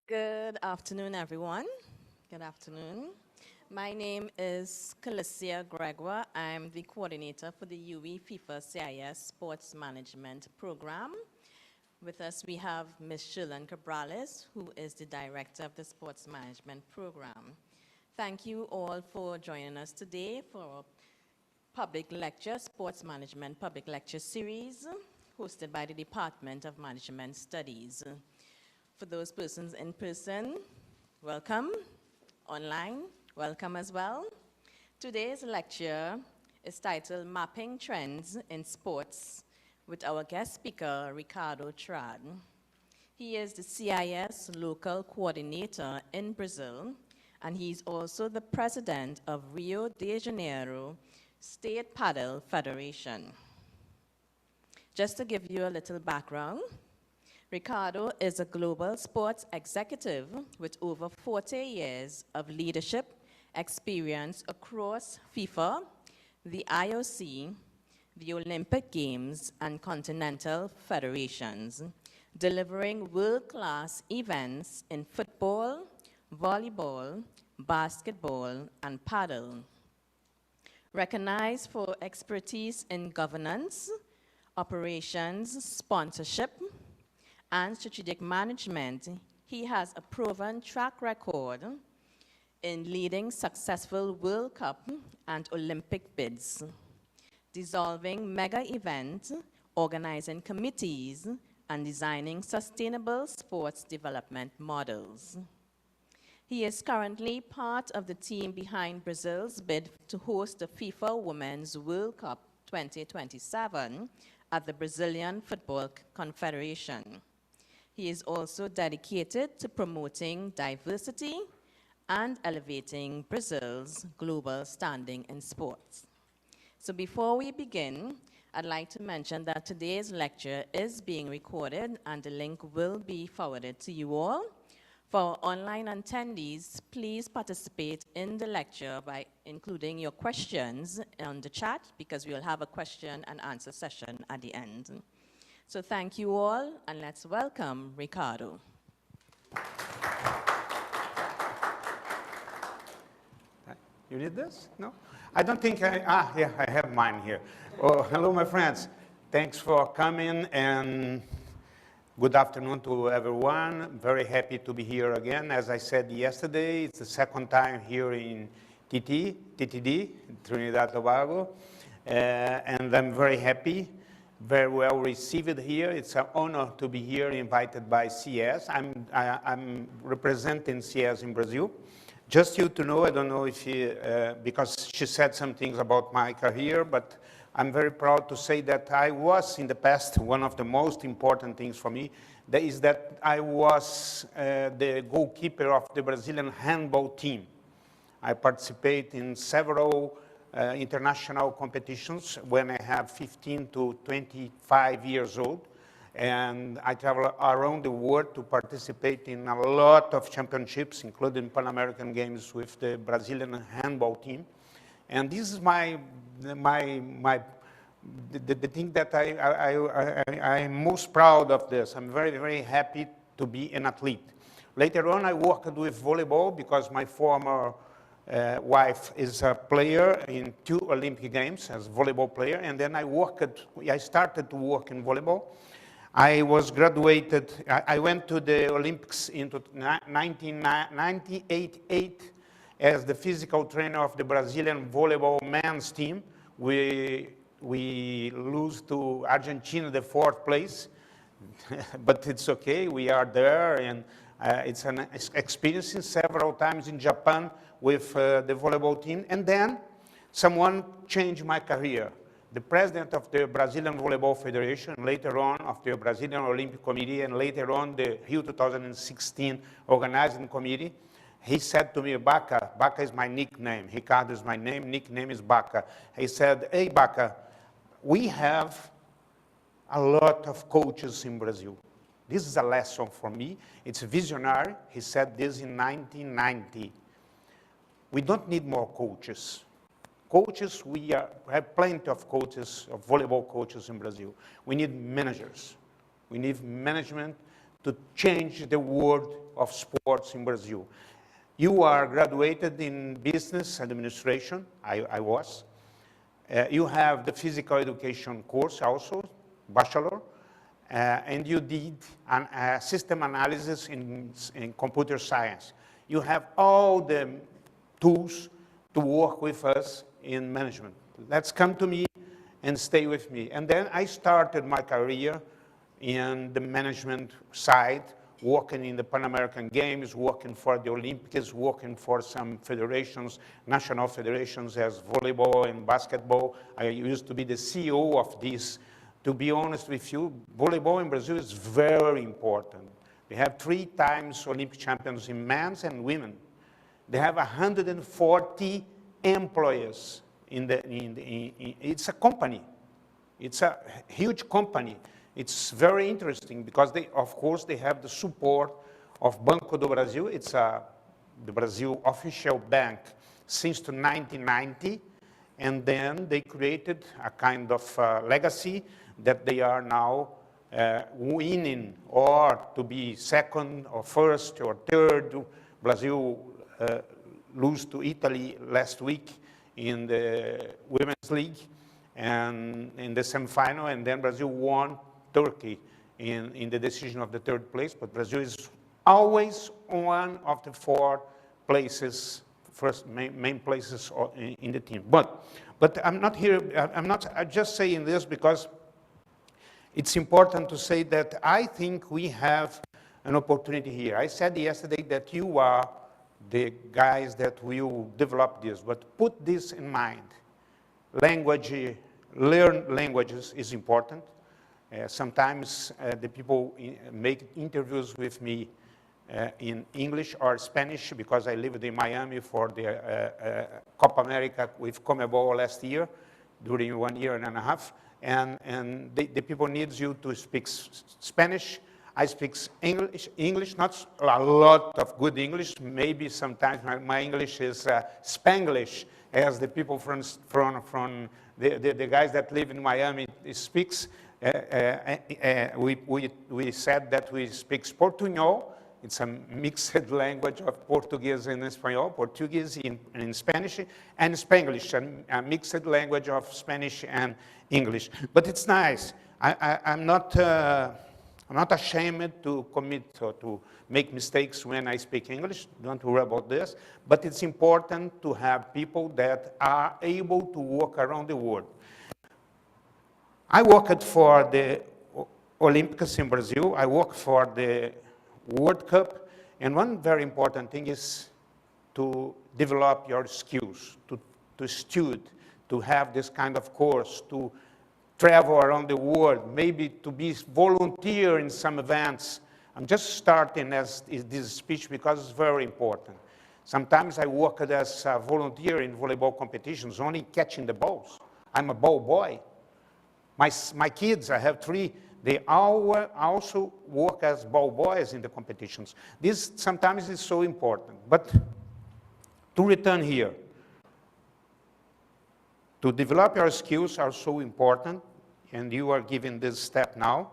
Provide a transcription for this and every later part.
Good afternoon, everyone. Good afternoon. My name is Calicia Gregoire. I'm the coordinator for the UWI FIFA CIES Sports Management Program. With us, we have Ms. Shirlyn Cabrales, who is the director of the Sports Management Program. Thank you all for joining us today for our public lecture, Sports Management Public Lecture Series, hosted by the Department of Management Studies. For those persons in person, welcome. Online, welcome as well. Today's lecture is titled Mapping Trends in Sports with our guest speaker, Ricardo Trade. He is the CIES Local Coordinator in Brazil, and he's also the president of Rio de Janeiro State Padel Federation. Just to give you a little background, Ricardo is a global sports executive with over 40 years of leadership experience across FIFA, the IOC, the Olympic Games, and continental federations, delivering world-class events in football, volleyball, basketball, and padel. Recognized for expertise in governance, operations, sponsorship, and strategic management, he has a proven track record in leading successful World Cup and Olympic bids, dissolving mega events, organizing committees, and designing sustainable sports development models. He is currently part of the team behind Brazil's bid to host the FIFA Women's World Cup 2027 at the Brazilian Football Confederation. He is also dedicated to promoting diversity and elevating Brazil's global standing in sports. So before we begin, I'd like to mention that today's lecture is being recorded and the link will be forwarded to you all. For our online attendees, please participate in the lecture by including your questions on the chat because we'll have a question and answer session at the end. So thank you all, and let's welcome Ricardo. You need this? No? I don't think yeah, I have mine here. Oh, hello, my friends. Thanks for coming, and good afternoon to everyone. Very happy to be here again. As I said yesterday, it's the second time here in TTD, Trinidad Tobago, and I'm very happy. Very well received here. It's an honor to be here, invited by CIES. I'm representing CIES in Brazil. Just you to know, I don't know if because she said some things about my career, but I'm very proud to say that I was in the past, one of the most important things for me, that is that I was the goalkeeper of the Brazilian handball team. I participate in several international competitions when I have 15 to 25 years old. And I travel around the world to participate in a lot of championships, including Pan American Games with the Brazilian handball team. And this is the thing that I'm most proud of this. I'm very, very happy to be an athlete. Later on, I worked with volleyball because my former wife is a player in 2 Olympic Games as a volleyball player, and then I started to work in volleyball. I was graduated, I went to the Olympics in 1998 as the physical trainer of the Brazilian volleyball men's team. We lose to Argentina, the 4th place, but it's okay, we are there, and it's an experience several times in Japan with the volleyball team. And then someone changed my career. The president of the Brazilian Volleyball Federation, later on of the Brazilian Olympic Committee, and later on the Rio 2016 Organizing Committee, he said to me, Baca is my nickname, Ricardo is my name, nickname is Baca. He said, hey Baca, we have a lot of coaches in Brazil. This is a lesson for me. It's visionary. He said this in 1990. We don't need more coaches. Coaches, we have plenty of coaches, of volleyball coaches in Brazil. We need managers. We need management to change the world of sports in Brazil. You are graduated in business administration, I was. You have the physical education course also, bachelor, and you did a system analysis in computer science. You have all the tools to work with us in management. Let's come to me and stay with me. And then I started my career in the management side, working in the Pan American Games, working for the Olympics, working for some federations, national federations as volleyball and basketball. I used to be the CEO of this. To be honest with you, volleyball in Brazil is very important. They have 3 times Olympic champions in men's and women. They have 140 employees it's a company. It's a huge company. It's very interesting because of course, they have the support of Banco do Brasil. It's the Brazil official bank since 1990. And then they created a kind of legacy that they are now winning or to be second or first or third. Brazil lose to Italy last week in the Women's League and in the semifinal, and then Brazil won Turkey in the decision of the 3rd place, but Brazil is always one of the 4 places, first main places in the team. But I'm not here, I'm just saying this because it's important to say that I think we have an opportunity here. I said yesterday that you are the guys that will develop this, but put this in mind. Learn languages is important. Sometimes the people make interviews with me in English or Spanish because I lived in Miami for the Copa America with Comebol last year, during 1 year and a half. And the people need you to speak Spanish. I speak English, not a lot of good English. Maybe sometimes my English is Spanglish, as the people from the guys that live in Miami speaks. We said that we speak Portuñol. It's a mixed language of Portuguese and Espanol, Portuguese in Spanish, and Spanglish, a mixed language of Spanish and English. But it's nice. I'm not ashamed to commit or to make mistakes when I speak English. Don't worry about this. But it's important to have people that are able to work around the world. I worked for the Olympics in Brazil. I worked for the World Cup. And one very important thing is to develop your skills, to study, to have this kind of course, to travel around the world, maybe to be volunteer in some events. I'm just starting as this speech because it's very important. Sometimes I worked as a volunteer in volleyball competitions, only catching the balls. I'm a ball boy. My kids, I have 3, they also work as ball boys in the competitions. This sometimes is so important. But to return here, to develop your skills are so important, and you are given this step now.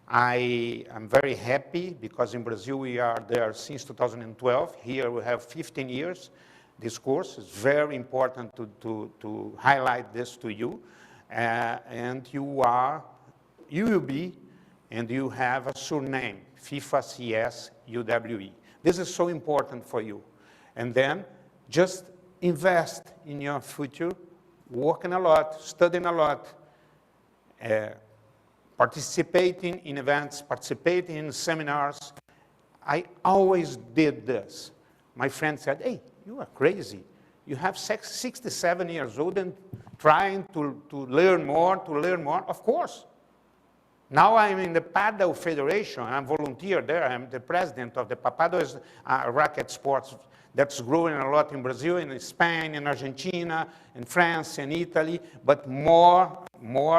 I am very happy because in Brazil we are there since 2012. Here we have 15 years. This course is very important to highlight this to you. And you will be, and you have a surname, FIFA CIES UWI. This is so important for you. And then just invest in your future, working a lot, studying a lot, participating in events, participating in seminars. I always did this. My friend said, hey, you are crazy. You have 67 years old and trying to learn more, Of course. Now I'm in the Padel Federation. I'm volunteer there. I'm the president of the Padel is racket sports that's growing a lot in Brazil, in Spain, in Argentina, in France, and Italy. But more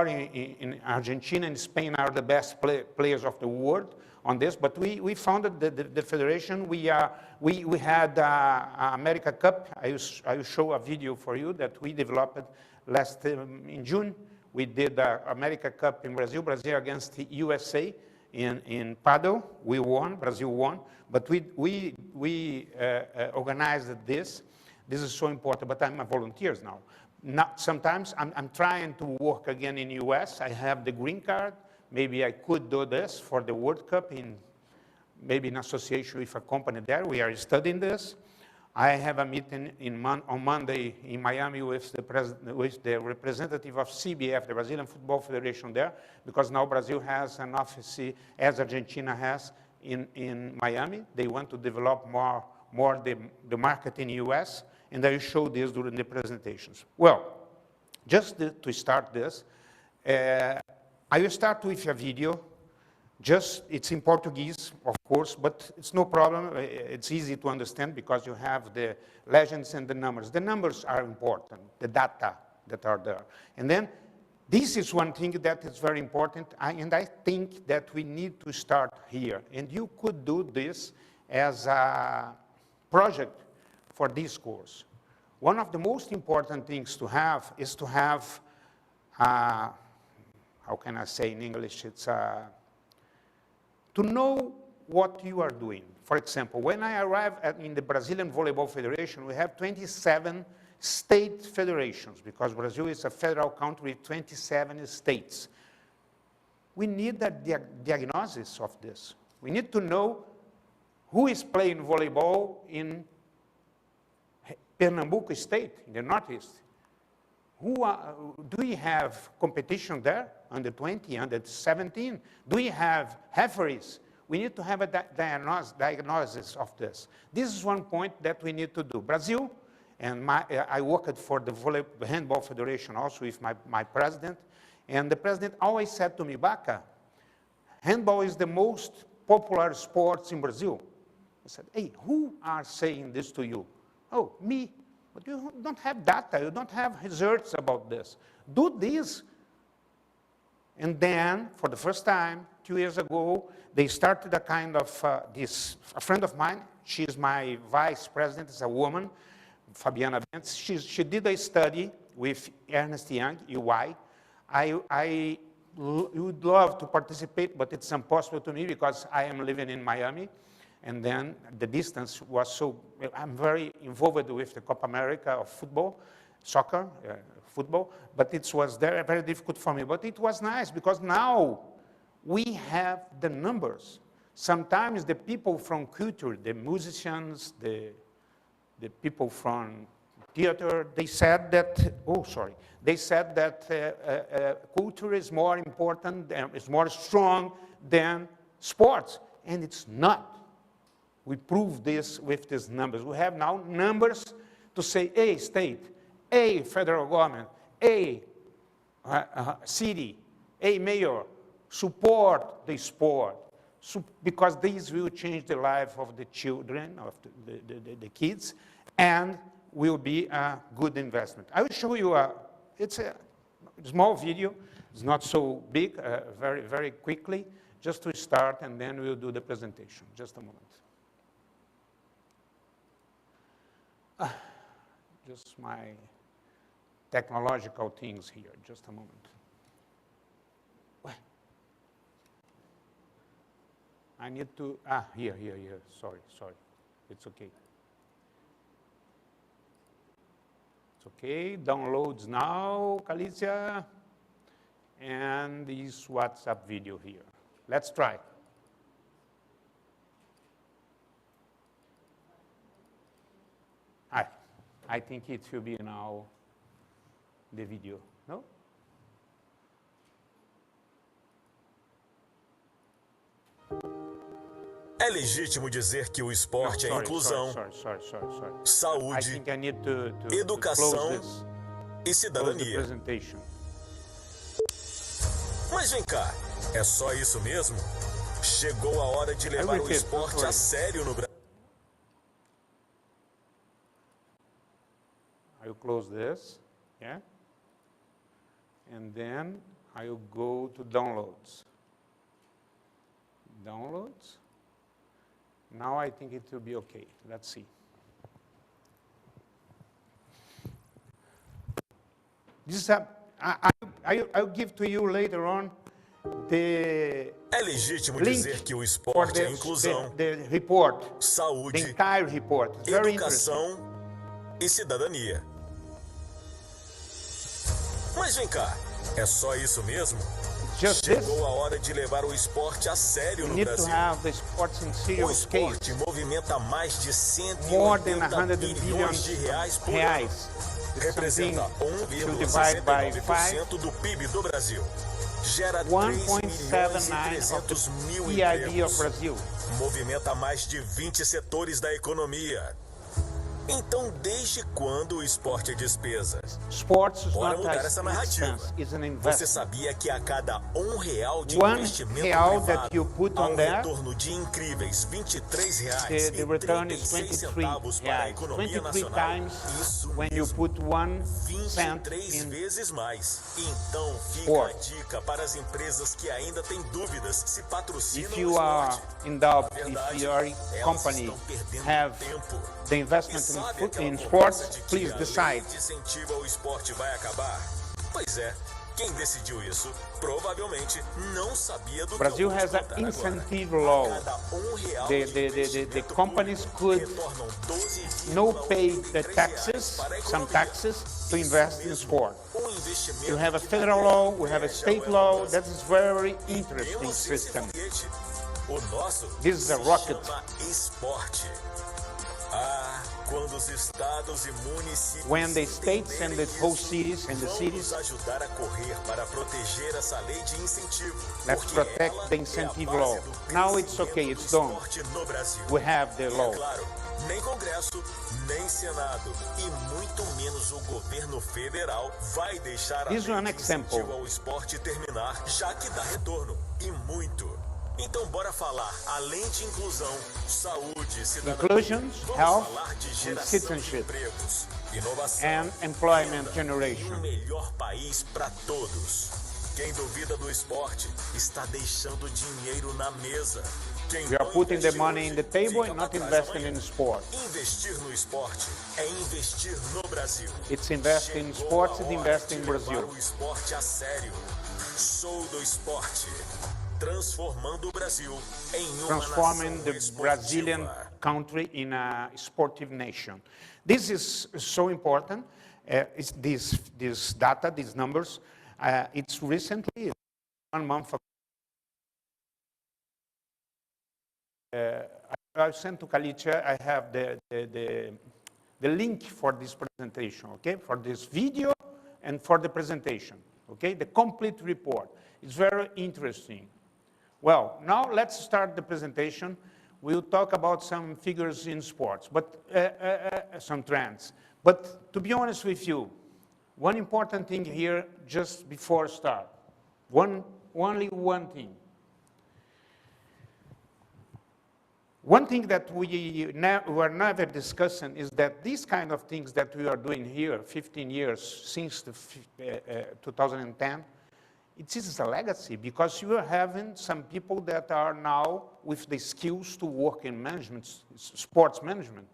in Argentina and Spain are the best players of the world on this. But we founded the federation. We had America Cup. I will show a video for you that we developed in June. We did America Cup in Brazil against the USA. in Padel. We won, Brazil won, but we organized this. This is so important, but I'm a volunteer now. Sometimes I'm trying to work again in US. I have the green card. Maybe I could do this for the World Cup maybe in association with a company there. We are studying this. I have a meeting on Monday in Miami with the representative of CBF, the Brazilian Football Federation there, because now Brazil has an office, as Argentina has, in Miami. They want to develop more the market in the US, and I will show this during the presentations. Well, just to start this, I will start with a video. It's in Portuguese, of course, but it's no problem. It's easy to understand because you have the legends and the numbers. The numbers are important, the data that are there. And then this is one thing that is very important, and I think that we need to start here. And you could do this as a project for this course. One of the most important things to have is to have, how can I say in English, it's to know what you are doing. For example, when I arrived in the Brazilian Volleyball Federation, we have 27 state federations, because Brazil is a federal country with 27 states. We need a diagnosis of this. We need to know who is playing volleyball in Pernambuco State, in the Northeast. Do we have competition there, under 20, under 17? Do we have referees? We need to have a diagnosis of this. This is one point that we need to do. Brazil, and I worked for the Handball Federation also with my president, and the president always said to me, Baca, handball is the most popular sport in Brazil. I said, hey, who are saying this to you? Oh, me. But you don't have data, you don't have results about this. Do this. And then, for the first time, 2 years ago, they started a kind of, a friend of mine, she's my vice president, is a woman, Fabiana Bentz. She did a study with Ernst Young, UWI. I would love to participate, but it's impossible to me because I am living in Miami. And then the distance was so, I'm very involved with the Copa America of football, soccer, football, but it was very difficult for me. But it was nice because now we have the numbers. Sometimes the people from culture, the musicians, the people from theater, they said that, they said that culture is more important, is more strong than sports, and it's not. We prove this with these numbers. We have now numbers to say, hey, state, hey, federal government, hey, city, hey, mayor, support the sport, because these will change the life of the children, of the kids, and will be a good investment. I will show you, it's a small video. It's not so big, very, very quickly, just to start, and then we'll do the presentation. Just a moment. Just my technological things here. Just a moment. What? I need to, here. Sorry. It's okay. It's okay. Downloads now, Calicia. And this WhatsApp video here. Let's try. I think it will be now the video, no? É legítimo dizer que o esporte é inclusão, saúde, educação e cidadania. Mas vem cá, é só isso mesmo? Chegou a hora de levar o esporte a sério no Brasil. I'll close this, yeah? And then I'll go to downloads. Downloads. Now I think it will be okay. Let's see. This is I'll give to you later on the É legítimo link dizer que o for esporte é inclusão, the report, the saúde, entire report. It's very interesting. educação e cidadania. Mas vem cá, é só isso mesmo? Just this, Chegou a hora de levar o esporte a sério we no need to Brasil. have the sports in O serious case. esporte movimenta mais de More than 180 100 bilhões billion de reais por ano. reais. It's Representa something to divide by 1,69% do PIB do Brasil. Gera 1.79 of mil the PIB of empregos. Brazil. Movimenta mais de 20 setores da economia. Então, desde quando o esporte é despesa? Sports is Bora not mudar an essa narrativa. expense, it's an Você investment. sabia que a cada R$ 1 de One investimento real that privado, you put há on um there, retorno de incríveis R$ 23,36 the return is 23 para a reais. economia 23 nacional? times Isso when you mesmo. put 1 cent 23 in vezes mais. Então fica sport. a dica para as empresas que ainda têm dúvidas se patrocinam If o you are esporte. in doubt, Na if verdade, your elas company estão perdendo have tempo. the E investment sabe aquela in conversa sports, de que please a decide. lei de incentivo ao esporte vai acabar? Pois é, quem decidiu isso provavelmente não sabia do Brazil que eu vou has te an contar agora. incentive law. A cada R$ 1 The de companies investimento could público, retornam 12,83 no pay the reais taxes, para a some economia. taxes, to Isso invest in mesmo, sport. investimento You have a que federal daria law, we have a inveja state ao law. Elon That Musk. is very E interesting temos esse system. foguete. O nosso This is a se rocket. chama esporte. Ah, quando os estados e municípios When the states and the entenderem whole isso, cities and the vão cities, nos ajudar a correr para proteger essa lei de incentivo. let's porque protect ela the é a incentive base law. do Now it's crescimento okay, do it's done. esporte no Brasil. We have the E law. é claro, nem Congresso, nem Senado e muito menos o governo federal vai deixar a This is lei an de example. incentivo ao esporte terminar, já que dá retorno, e muito. Então bora falar, além de inclusão, saúde, cidadania, Inclusion, vamos health, falar de and geração de citizenship, empregos, inovação, and employment renda, generation. e um melhor país para todos. Quem duvida do esporte está deixando dinheiro na mesa. Quem We are não putting the investe money in hoje, the table fica and not pra trás investing amanhã. in sport. Investir no esporte é investir no Brasil. It's invest in Chegou sports a and hora invest de in levar Brazil. o esporte a sério. Sou do esporte, transformando o Brasil em uma Transforming nação the esportiva. Brazilian country in a sportive nation. This is so important. It's this data, these numbers. It's recently, 1 month ago. I sent to Kalicha, I have the link for this presentation, okay? For this video and for the presentation, okay? The complete report. It's very interesting. Well, now let's start the presentation. We'll talk about some figures in sports, but some trends. But to be honest with you, one important thing here just before start, only one thing. One thing that we were never discussing is that these kind of things that we are doing here, 15 years since 2010, it is a legacy because you are having some people that are now with the skills to work in management, sports management.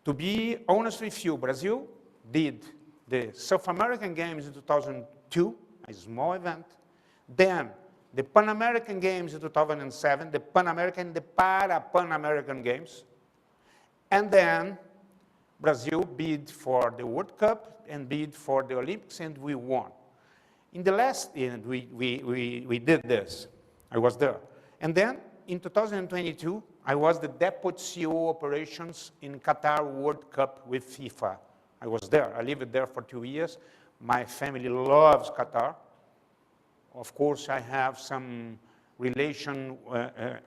To be honest with you, Brazil did the South American Games in 2002, a small event. Then the Pan American Games in 2007, the Pan American, the Pan American Games. And then Brazil bid for the World Cup and bid for the Olympics, and we won. In the last year, we did this. I was there. And then in 2022, I was the Deputy CEO operations in Qatar World Cup with FIFA. I was there. I lived there for 2 years. My family loves Qatar. Of course, I have some relation,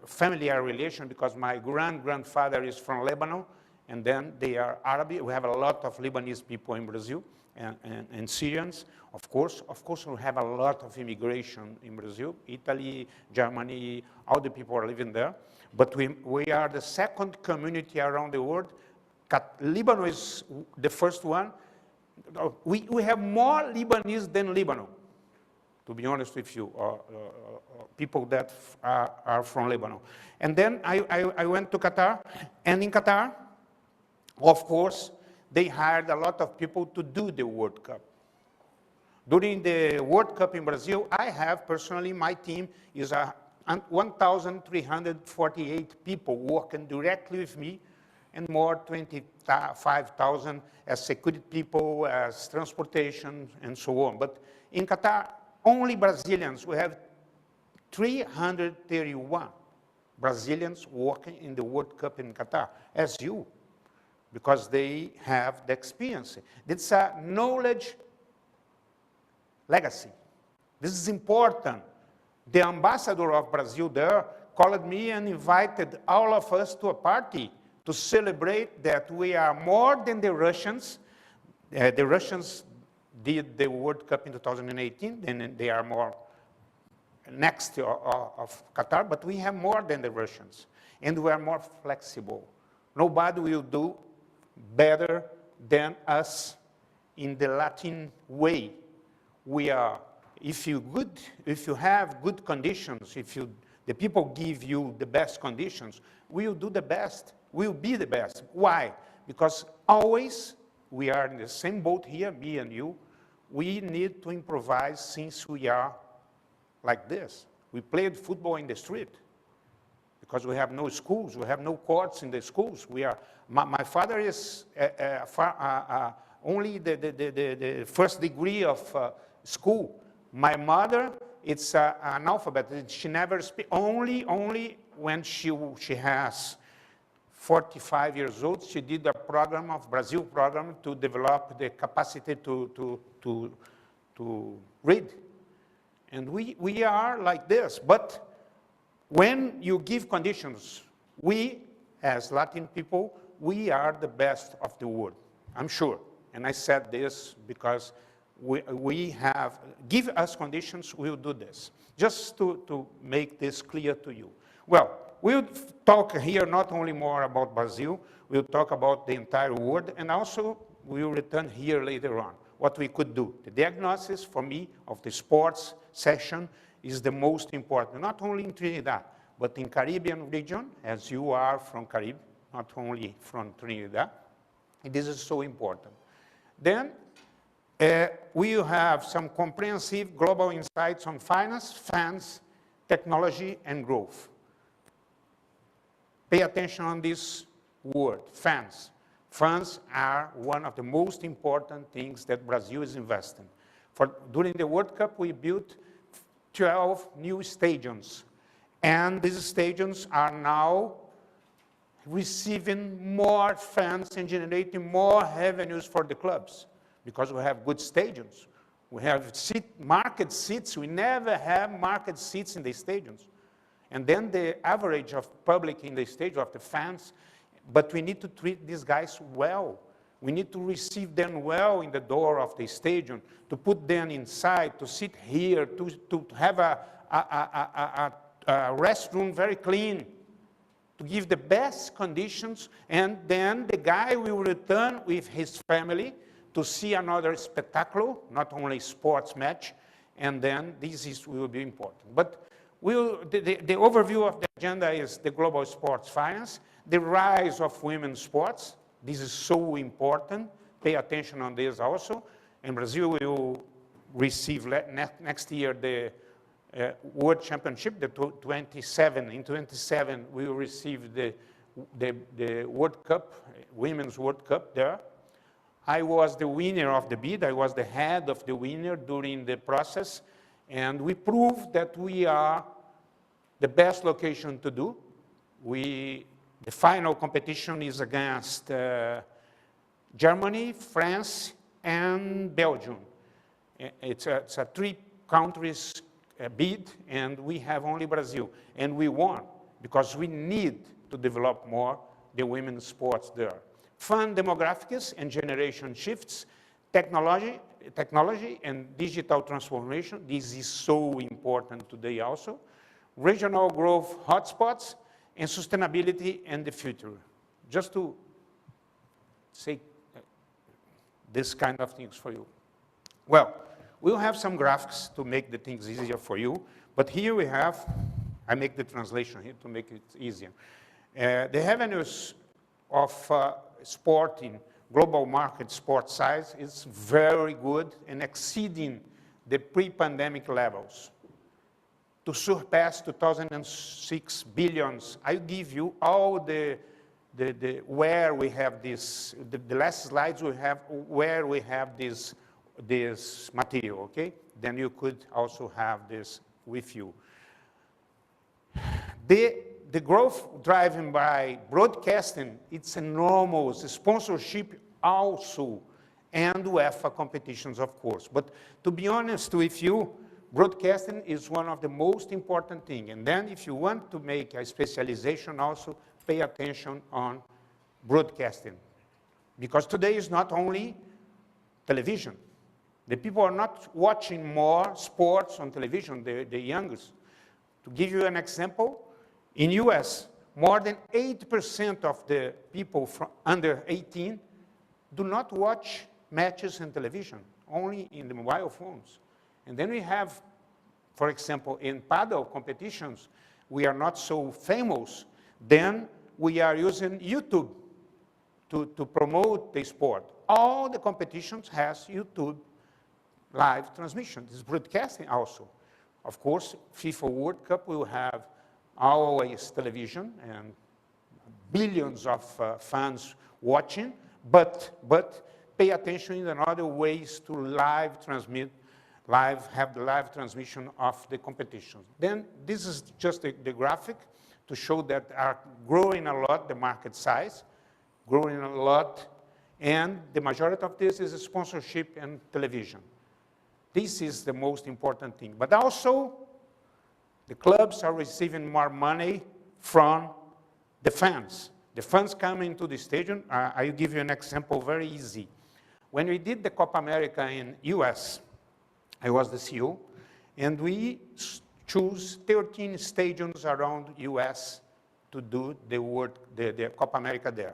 familiar relation, because my grandfather is from Lebanon, and then they are Arab. We have a lot of Lebanese people in Brazil, and Syrians. Of course, we have a lot of immigration in Brazil, Italy, Germany, all the people are living there. But we are the second community around the world. Lebanon is the first one. We have more Lebanese than Lebanon, to be honest with you, people that are from Lebanon. And then I went to Qatar, and in Qatar, of course, they hired a lot of people to do the World Cup. During the World Cup in Brazil, I have personally, my team is and 1,348 people working directly with me, and more 25,000 as security people, as transportation, and so on. But in Qatar, only Brazilians, we have 331 Brazilians working in the World Cup in Qatar, as you, because they have the experience. It's a knowledge legacy. This is important. The ambassador of Brazil there called me and invited all of us to a party to celebrate that we are more than the Russians. The Russians did the World Cup in 2018, and they are more next of Qatar, but we have more than the Russians, and we are more flexible. Nobody will do better than us in the Latin way. We are, if you have good conditions, the people give you the best conditions, we'll do the best, we'll be the best. Why? Because always we are in the same boat here, me and you. We need to improvise since we are like this. We played football in the street because we have no schools, we have no courts in the schools. My father is only the first degree of school. My mother, it's an analphabet. She never speaks, only when she has 45 years old, she did a program of Brazil program to develop the capacity to read. And we are like this, but when you give conditions, we, as Latin people, we are the best of the world, I'm sure. And I said this because we have, give us conditions, we'll do this. Just to make this clear to you. Well, we'll talk here not only more about Brazil, we'll talk about the entire world, and also we'll return here later on, what we could do. The diagnosis, for me, of the sports session is the most important, not only in Trinidad, but in Caribbean region, as you are from Caribbean, not only from Trinidad. And this is so important. Then we will have some comprehensive global insights on finance, fans, technology, and growth. Pay attention on this word, fans. Fans are one of the most important things that Brazil is investing. During the World Cup, we built 12 new stadiums. And these stadiums are now receiving more fans and generating more revenues for the clubs because we have good stadiums. We have market seats. We never have market seats in the stadiums. And then the average of public in the stadium, of the fans, but we need to treat these guys well. We need to receive them well in the door of the stadium, to put them inside, to sit here, to have a restroom very clean, to give the best conditions, and then the guy will return with his family to see another spectacle, not only sports match, and then will be important. But the overview of the agenda is the global sports finance, the rise of women's sports. This is so important. Pay attention on this also. And Brazil will receive next year the World Championship, the 27. In 27, we will receive the World Cup, Women's World Cup there. I was the winner of the bid. I was the head of the winner during the process. And we proved that we are the best location to do. The final competition is against Germany, France, and Belgium. It's a three countries bid, and we have only Brazil. And we won, because we need to develop more the women's sports there. Fund demographics and generation shifts, technology and digital transformation. This is so important today also. Regional growth hotspots, and sustainability and the future. Just to say this kind of things for you. Well, we'll have some graphics to make the things easier for you, but here we have, I make the translation here to make it easier. The revenues of sport in global market sport size is very good and exceeding the pre-pandemic levels. to surpass 2006 billions. I give you all the where we have this, the last slides we have where we have this material, okay? Then you could also have this with you. The growth driven by broadcasting, it's enormous. The sponsorship also, and UEFA competitions, of course. But to be honest with you, broadcasting is one of the most important things. And then if you want to make a specialization also, pay attention on broadcasting. Because today is not only television. The people are not watching more sports on television, the youngest. To give you an example, in US, more than 8% of the people from under 18 do not watch matches on television, only in the mobile phones. And then we have, for example, in Padel competitions, we are not so famous, then we are using YouTube to promote the sport. All the competitions has YouTube live transmission. This is broadcasting also. Of course, FIFA World Cup will have always television and billions of fans watching, but pay attention in other ways to live transmit, have the live transmission of the competition. Then this is just the graphic to show that are growing a lot, the market size, growing a lot, and the majority of this is sponsorship and television. This is the most important thing. But also, the clubs are receiving more money from the fans. The fans come into the stadium. I'll give you an example, very easy. When we did the Copa America in US, I was the CEO, and we chose 13 stadiums around US to do the Copa America there.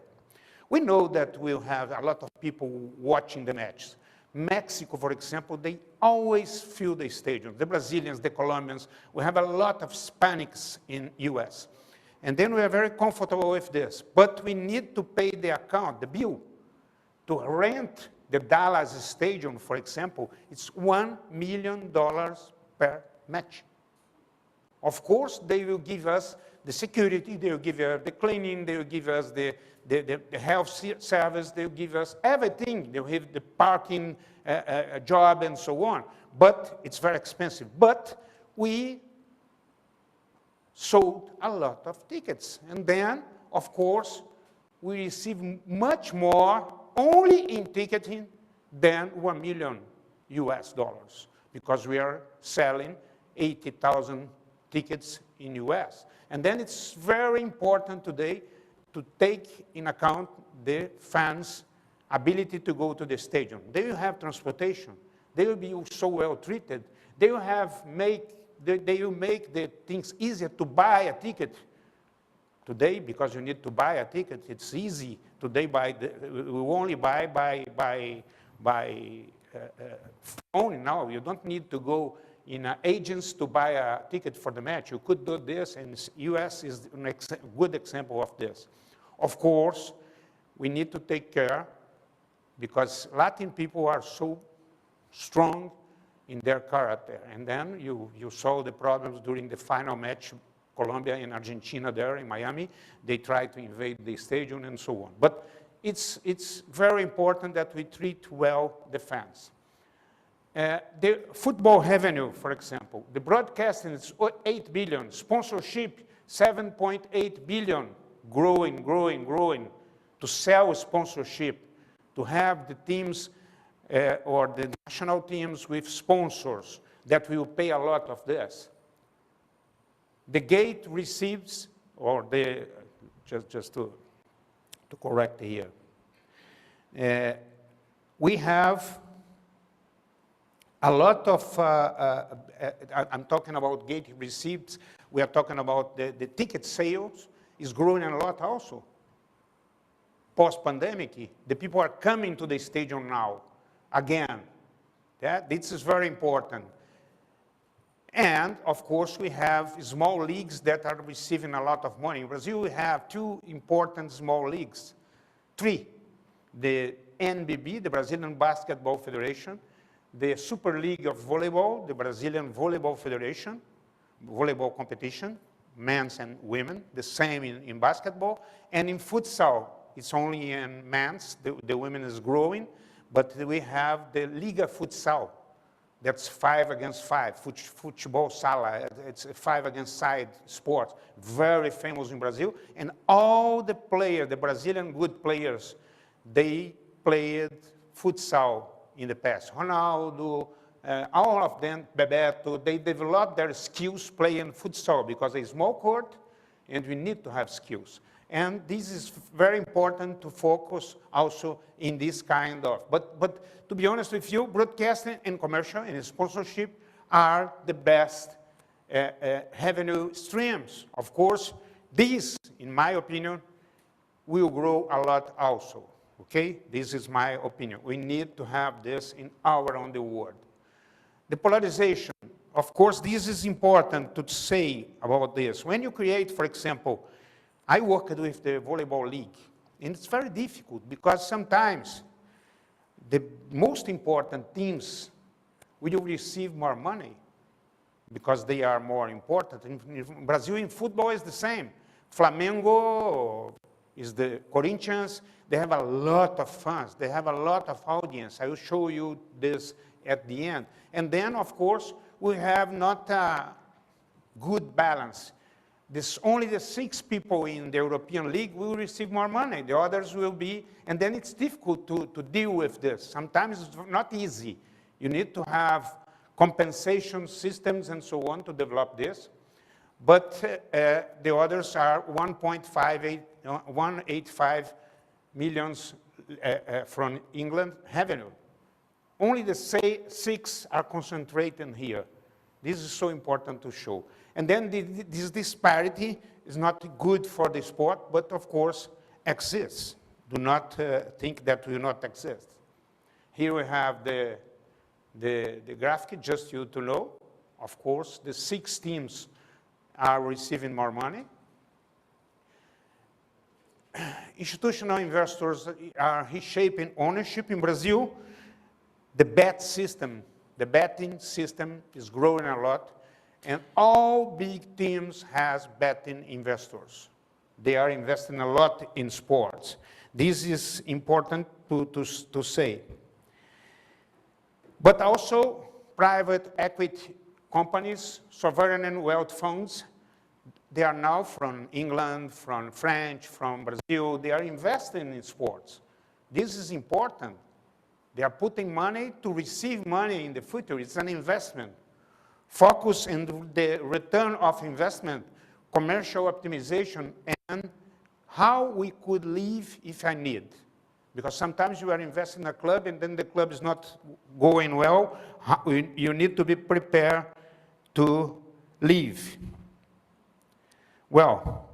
We know that we'll have a lot of people watching the matches. Mexico, for example, they always fill the stadium. The Brazilians, the Colombians, we have a lot of Hispanics in US. And then we are very comfortable with this. But we need to pay the account, the bill, to rent the Dallas Stadium, for example. It's $1 million per match. Of course, they will give us the security, they will give us the cleaning, they will give us the health service, they will give us everything. They will have the parking job and so on. But it's very expensive. But we sold a lot of tickets. And then, of course, we receive much more only in ticketing than $1 million US, because we are selling 80,000 tickets in US. And then it's very important today to take in account the fans' ability to go to the stadium. They will have transportation. They will be so well treated. They will make the things easier to buy a ticket. Today, because you need to buy a ticket, it's easy. Today, we only buy by phone now. You don't need to go in agents to buy a ticket for the match. You could do this, and US is a good example of this. Of course, we need to take care, because Latin people are so strong in their character. And then you saw the problems during the final match, Colombia and Argentina there in Miami. They tried to invade the stadium and so on. But it's very important that we treat well the fans. The football revenue, for example, the broadcasting is 8 billion, sponsorship 7.8 billion, growing, to sell sponsorship, to have the teams or the national teams with sponsors that will pay a lot of this. The gate receives, or the, just to correct here, we have a lot of, I'm talking about gate receipts, we are talking about the ticket sales is growing a lot also. Post-pandemic, the people are coming to the stadium now, again. Yeah? This is very important. And, of course, we have small leagues that are receiving a lot of money. In Brazil, we have 2 important small leagues. 3, the NBB, the Brazilian Basketball Federation, the Super League of Volleyball, the Brazilian Volleyball Federation, volleyball competition, men's and women, the same in basketball. And in futsal, it's only in men's, the women is growing, but we have the Liga Futsal. That's 5 against 5, futebol sala, it's 5 against side sports, very famous in Brazil. And all the players, the Brazilian good players, they played futsal in the past. Ronaldo, all of them, Bebeto, they developed their skills playing futsal because it's a small court and we need to have skills. And this is very important to focus also in this kind of, but to be honest with you, broadcasting and commercial and sponsorship are the best revenue streams. Of course, these, in my opinion, will grow a lot also, okay? This is my opinion. We need to have this in all around the world. The polarization, of course, this is important to say about this. When you create, for example, I worked with the volleyball league, and it's very difficult because sometimes the most important teams will receive more money because they are more important. In Brazil, in football, is the same. Flamengo is the Corinthians. They have a lot of fans. They have a lot of audience. I will show you this at the end. And then, of course, we have not a good balance. Only the 6 people in the European League will receive more money. The others will be, and then it's difficult to deal with this. Sometimes it's not easy. You need to have compensation systems and so on to develop this. But the others are 185 millions from England revenue. Only the 6 are concentrated here. This is so important to show. And then this disparity is not good for the sport, but of course exists. Do not think that will not exist. Here we have the graphic, just you to know. Of course, the 6 teams are receiving more money. Institutional investors are reshaping ownership in Brazil. The betting system is growing a lot. And all big teams has betting investors. They are investing a lot in sports. This is important to say. But also private equity companies, sovereign wealth funds, they are now from England, from France, from Brazil. They are investing in sports. This is important. They are putting money to receive money in the future. It's an investment. Focus on the return of investment, commercial optimization, and how we could live if I need. Because sometimes you are investing in a club and then the club is not going well. You need to be prepared to leave. Well,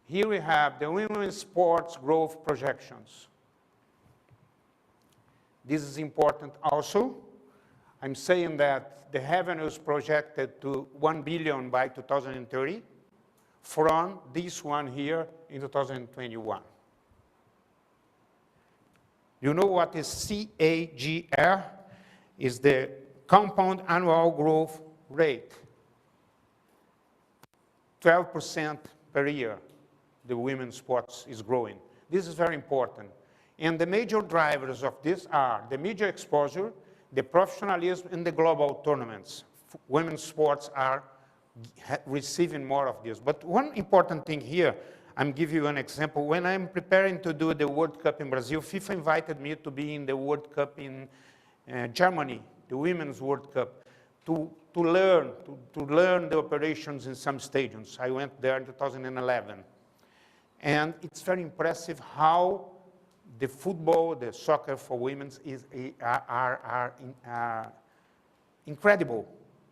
here we have the women's sports growth projections. This is important also. I'm saying that the revenue is projected to 1 billion by 2030 from this one here in 2021. You know what is CAGR? Is the compound annual growth rate. 12% per year, the women's sports is growing. This is very important. And the major drivers of this are the media exposure, the professionalism, and the global tournaments. Women's sports are receiving more of this. But one important thing here, I'm giving you an example. When I'm preparing to do the World Cup in Brazil, FIFA invited me to be in the World Cup in Germany, the Women's World Cup, to learn the operations in some stadiums. I went there in 2011. And it's very impressive how the football, the soccer for women are incredible.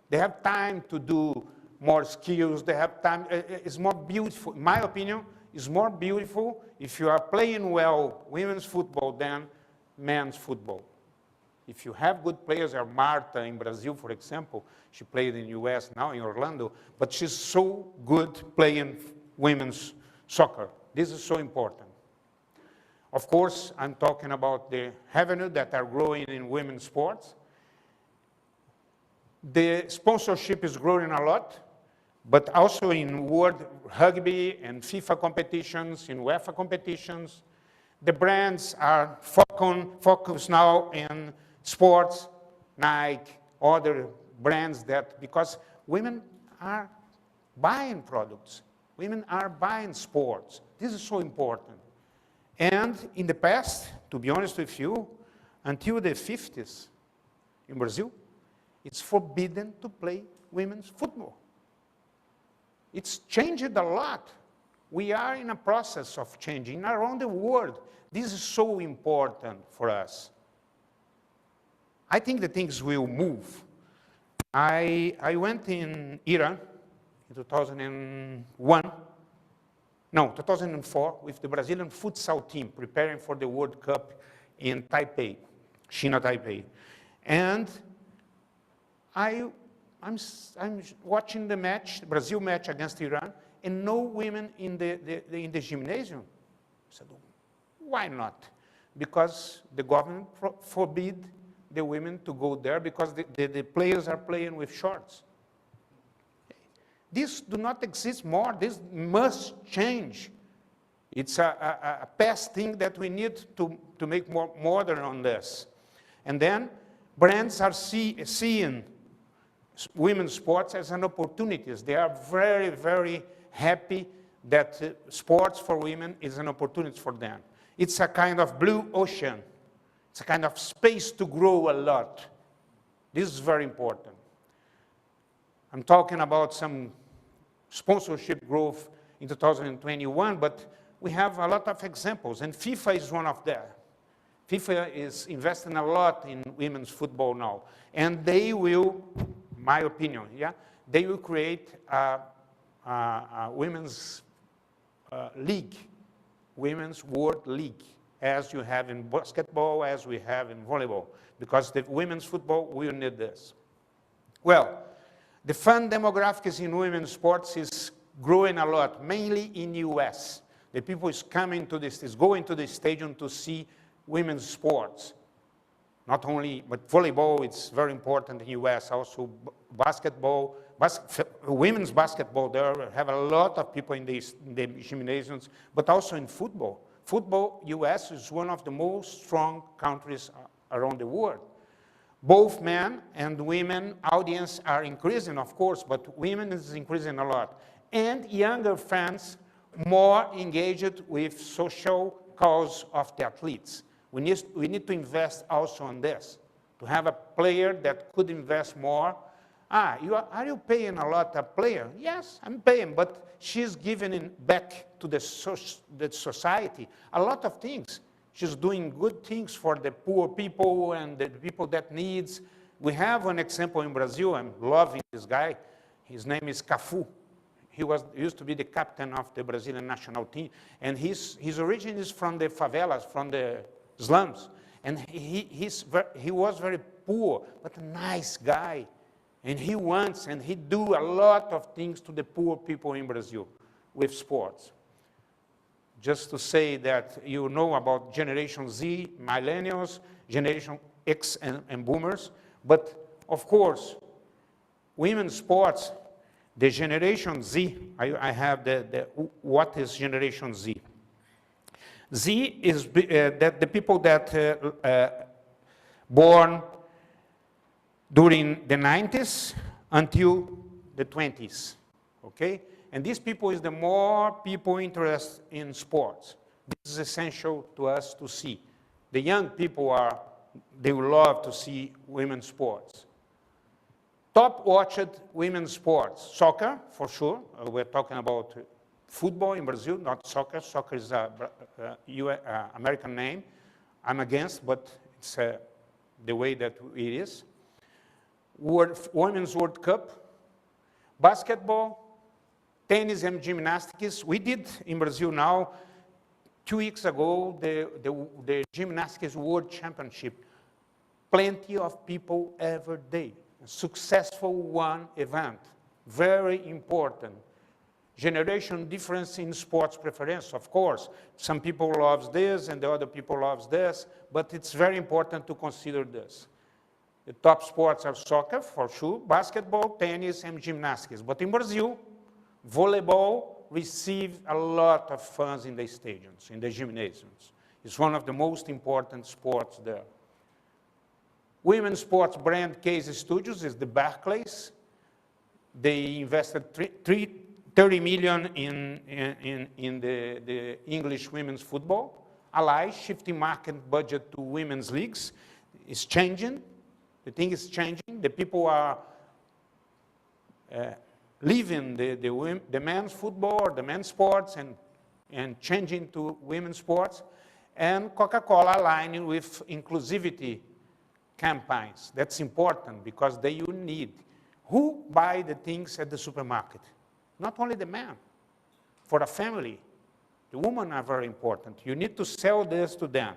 They have time to do more skills. They have time. It's more beautiful. In my opinion, it's more beautiful if you are playing well women's football than men's football. If you have good players, like Marta in Brazil, for example, she played in the US now in Orlando, but she's so good playing women's soccer. This is so important. Of course, I'm talking about the revenue that are growing in women's sports. The sponsorship is growing a lot, but also in World Rugby and FIFA competitions, in UEFA competitions. The brands are focused now in sports, Nike, other brands that, because women are buying products, women are buying sports. This is so important. And in the past, to be honest with you, until the 50s in Brazil, it's forbidden to play women's football. It's changed a lot. We are in a process of changing around the world. This is so important for us. I think the things will move. I went in Iran in 2004, with the Brazilian futsal team preparing for the World Cup in Taipei, China Taipei. And I'm watching the match, the Brazil match against Iran, and no women in the gymnasium. I said, why not? Because the government forbid the women to go there because the players are playing with shorts. This do not exist more. This must change. It's a past thing that we need to make more modern on this. And then brands are seeing women's sports as an opportunity. They are very, very happy that sports for women is an opportunity for them. It's a kind of blue ocean. It's a kind of space to grow a lot. This is very important. I'm talking about some sponsorship growth in 2021, but we have a lot of examples, and FIFA is one of them. FIFA is investing a lot in women's football now, and they will, my opinion, they will create a women's league, women's world league, as you have in basketball, as we have in volleyball, because the women's football will need this. Well, the fan demographics in women's sports is growing a lot, mainly in the US. The people is going to the stadium to see women's sports. Not only, but volleyball, it's very important in the US, also basketball, women's basketball, there have a lot of people in the gymnasiums, but also in football. Football, US is one of the most strong countries around the world. Both men and women audience are increasing, of course, but women is increasing a lot. And younger fans more engaged with social cause of the athletes. We need to invest also on this, to have a player that could invest more. Are you paying a lot a player? Yes, I'm paying, but she's giving back to the society a lot of things. She's doing good things for the poor people and the people that needs. We have an example in Brazil. I'm loving this guy. His name is Cafu. He used to be the captain of the Brazilian national team. And his origin is from the favelas, from the slums. And he was very poor, but a nice guy. And he wants, and he do a lot of things to the poor people in Brazil with sports. Just to say that you know about Generation Z, Millennials, Generation X, and Boomers. But, of course, women's sports, the Generation Z, I have what is Generation Z? Z is the people that born during the 90s until the 20s, okay? And these people is the more people interested in sports. This is essential to us to see. The young people they will love to see women's sports. Top watched women's sports. Soccer, for sure. We're talking about football in Brazil, not soccer. Soccer is an American name. I'm against, but it's the way that it is. Women's World Cup. Basketball. Tennis and gymnastics. We did in Brazil now, 2 weeks ago, the Gymnastics World Championship. Plenty of people every day. A successful one event. Very important. Generation difference in sports preference, of course. Some people love this and the other people love this, but it's very important to consider this. The top sports are soccer, for sure, basketball, tennis, and gymnastics. But in Brazil, volleyball receives a lot of funds in the stadiums, in the gymnasiums. It's one of the most important sports there. Women's sports brand Case Studios is the Barclays. They invested 30 million in the English women's football. Ally, shifting market budget to women's leagues, is changing. The thing is changing. The people are leaving the men's football, the men's sports, and changing to women's sports. And Coca-Cola aligning with inclusivity campaigns. That's important because they you need. Who buy the things at the supermarket? Not only the man. For a family, the women are very important. You need to sell this to them.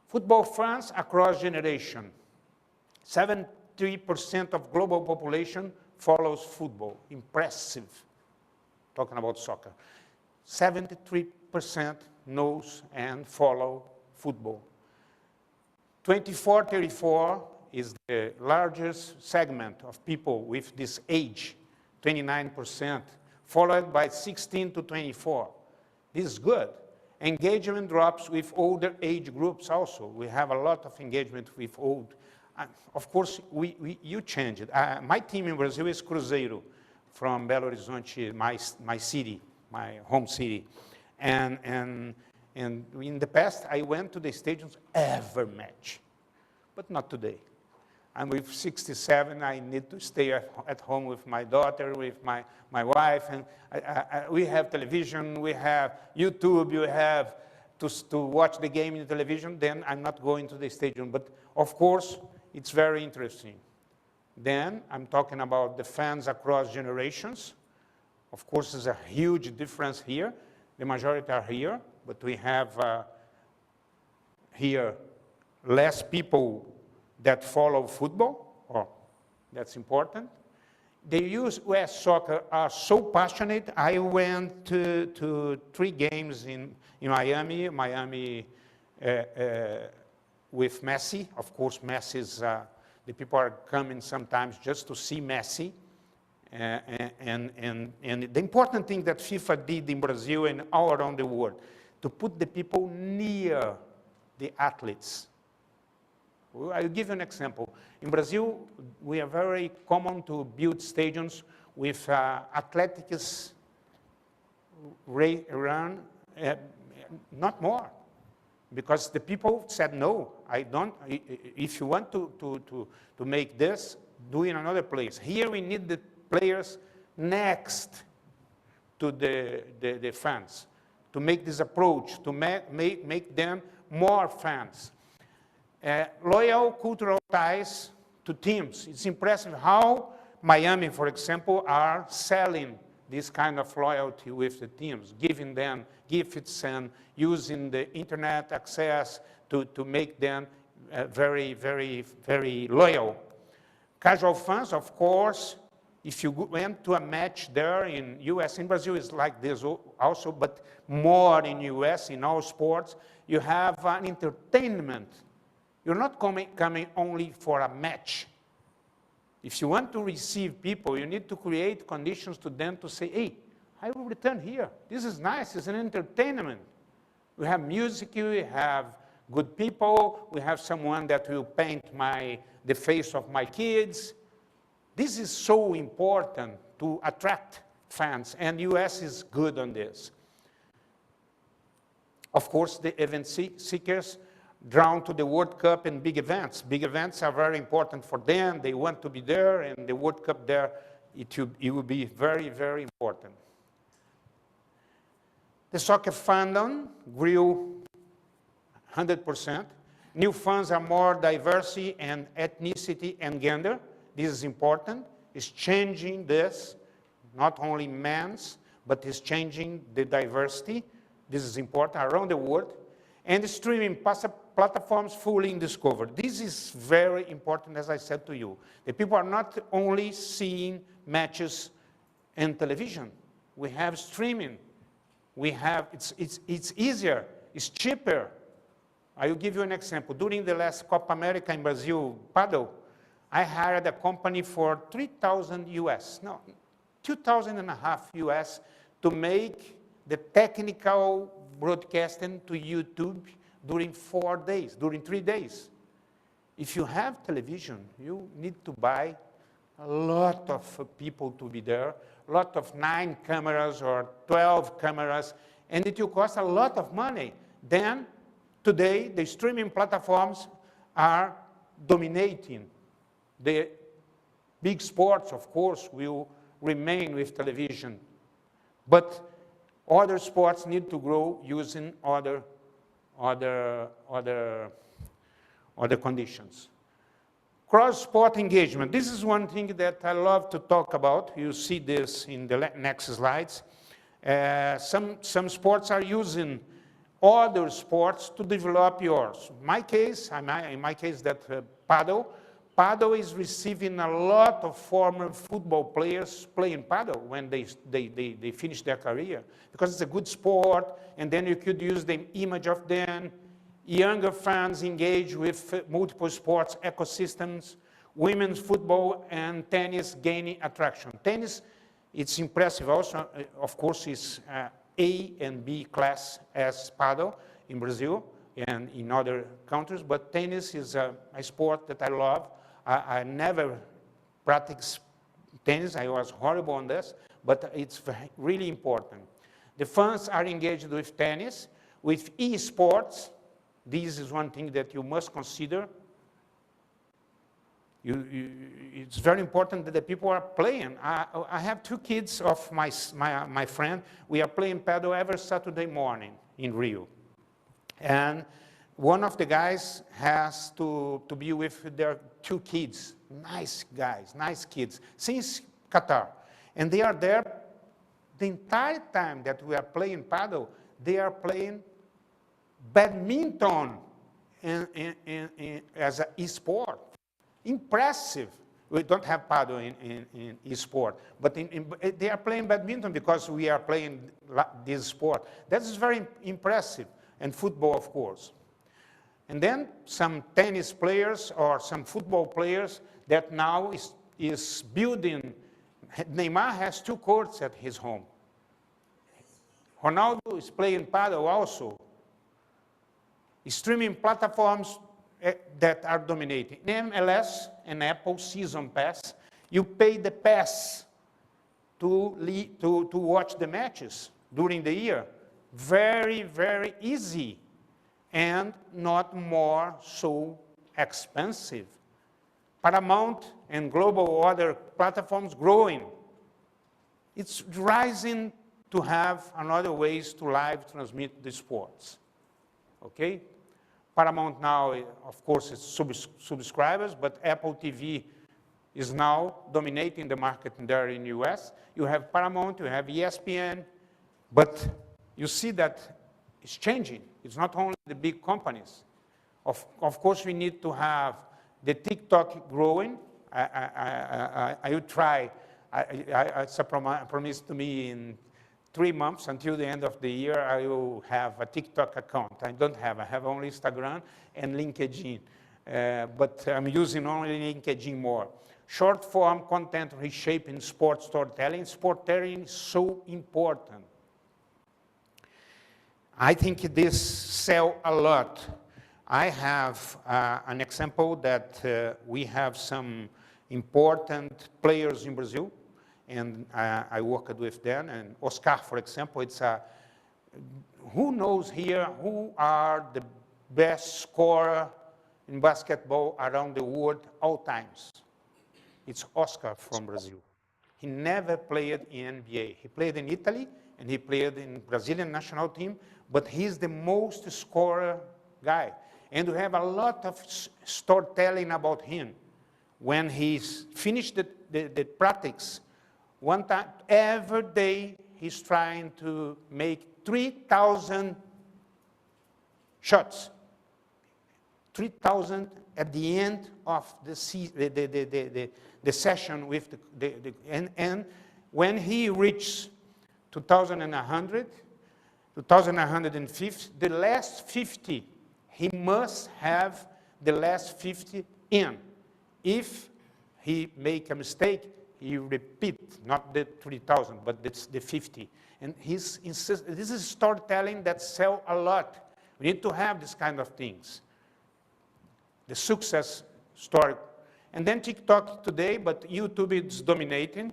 Football fans across generation. 73% of global population follows football. Impressive. Talking about soccer. 73% knows and follow football. 24-34 is the largest segment of people with this age, 29%, followed by 16 to 24. This is good. Engagement drops with older age groups also. We have a lot of engagement with old. Of course, you change it. My team in Brazil is Cruzeiro from Belo Horizonte, my city, my home city. And in the past, I went to the stadiums every match, but not today. I'm with 67, I need to stay at home with my daughter, with my wife, and we have television, we have YouTube, you have to watch the game in the television, then I'm not going to the stadium. But of course, it's very interesting. Then I'm talking about the fans across generations. Of course, there's a huge difference here. The majority are here, but we have here less people that follow football, that's important. The US soccer are so passionate. I went to 3 games in Miami with Messi. Of course, Messi's, the people are coming sometimes just to see Messi. And the important thing that FIFA did in Brazil and all around the world, to put the people near the athletes. I'll give you an example. In Brazil, we are very common to build stadiums with athletics run, not more. Because the people said, no, I don't. If you want to make this, do it in another place. Here we need the players next to the fans, to make this approach, to make them more fans. Loyal cultural ties to teams. It's impressive how Miami, for example, are selling this kind of loyalty with the teams, giving them gifts and using the internet access to make them very, very, very loyal. Casual fans, of course, if you went to a match there in US, in Brazil it's like this also, but more in US, in all sports, you have an entertainment. You're not coming only for a match. If you want to receive people, you need to create conditions to them to say, hey, I will return here. This is nice, it's an entertainment. We have music, we have good people, we have someone that will paint the face of my kids. This is so important to attract fans, and US is good on this. Of course, the event seekers drawn to the World Cup and big events. Big events are very important for them. They want to be there, and the World Cup there, it will be very, very important. The soccer fandom grew 100%. New fans are more diversity and ethnicity and gender. This is important. It's changing this, not only men's, but it's changing the diversity. This is important around the world. And the streaming platforms fully discovered. This is very important, as I said to you. The people are not only seeing matches on television. We have streaming. We have, it's easier, it's cheaper. I will give you an example. During the last Copa America in Brazil, Padel, I hired a company for 3,000 US, no, 2,000 and a half US to make the technical broadcasting to YouTube during 4 days, during 3 days. If you have television, you need to buy a lot of people to be there, a lot of 9 cameras or 12 cameras, and it will cost a lot of money. Then, today, the streaming platforms are dominating. The big sports, of course, will remain with television, but other sports need to grow using other conditions. Cross-sport engagement. This is one thing that I love to talk about. You see this in the next slides. Some sports are using other sports to develop yours. In my case, Padel. Padel is receiving a lot of former football players playing Padel when they finish their career, because it's a good sport, and then you could use the image of them. Younger fans engage with multiple sports ecosystems, women's football and tennis gaining attraction. Tennis, it's impressive also, of course, it's A and B class as Padel in Brazil and in other countries, but tennis is a sport that I love. I never practiced tennis. I was horrible on this, but it's really important. The fans are engaged with tennis, with esports. This is one thing that you must consider. It's very important that the people are playing. I have 2 kids of my friend. We are playing Padel every Saturday morning in Rio. And one of the guys has to be with their 2 kids, nice guys, nice kids, since Qatar. And they are there the entire time that we are playing Padel. They are playing badminton as an e-sport. Impressive. We don't have Padel in e-sport, but they are playing badminton because we are playing this sport. That is very impressive, and football, of course. And then some tennis players or some football players that now is building. Neymar has 2 courts at his home. Ronaldo is playing Padel also. Streaming platforms that are dominating. MLS and Apple Season Pass, you pay the pass to watch the matches during the year. Very, very easy and not more so expensive. Paramount and global other platforms growing. It's rising to have another ways to live transmit the sports. Okay? Paramount now, of course, is subscribers, but Apple TV is now dominating the market there in the US. You have Paramount, you have ESPN, but you see that it's changing. It's not only the big companies. Of course, we need to have the TikTok growing. I will try. It's a promise to me in 3 months, until the end of the year, I will have a TikTok account. I don't have. I have only Instagram and LinkedIn. But I'm using only LinkedIn more. Short-form content reshaping sports storytelling. Storytelling is so important. I think this sells a lot. I have an example that we have some important players in Brazil, and I worked with them. And Oscar, for example, it's who knows here who are the best scorer in basketball around the world all times? It's Oscar from Brazil. He never played in NBA. He played in Italy, and he played in Brazilian national team, but he's the most scorer guy. And we have a lot of storytelling about him. When he's finished the practice, one time, every day, he's trying to make 3,000 shots. 3,000 at the end of the session with and when he reached 2,100, 2,150, the last 50, he must have the last 50 in. If he make a mistake, he repeat, not the 3,000, but the 50. And this is storytelling that sell a lot. We need to have this kind of things. The success story. And then TikTok today, but YouTube is dominating.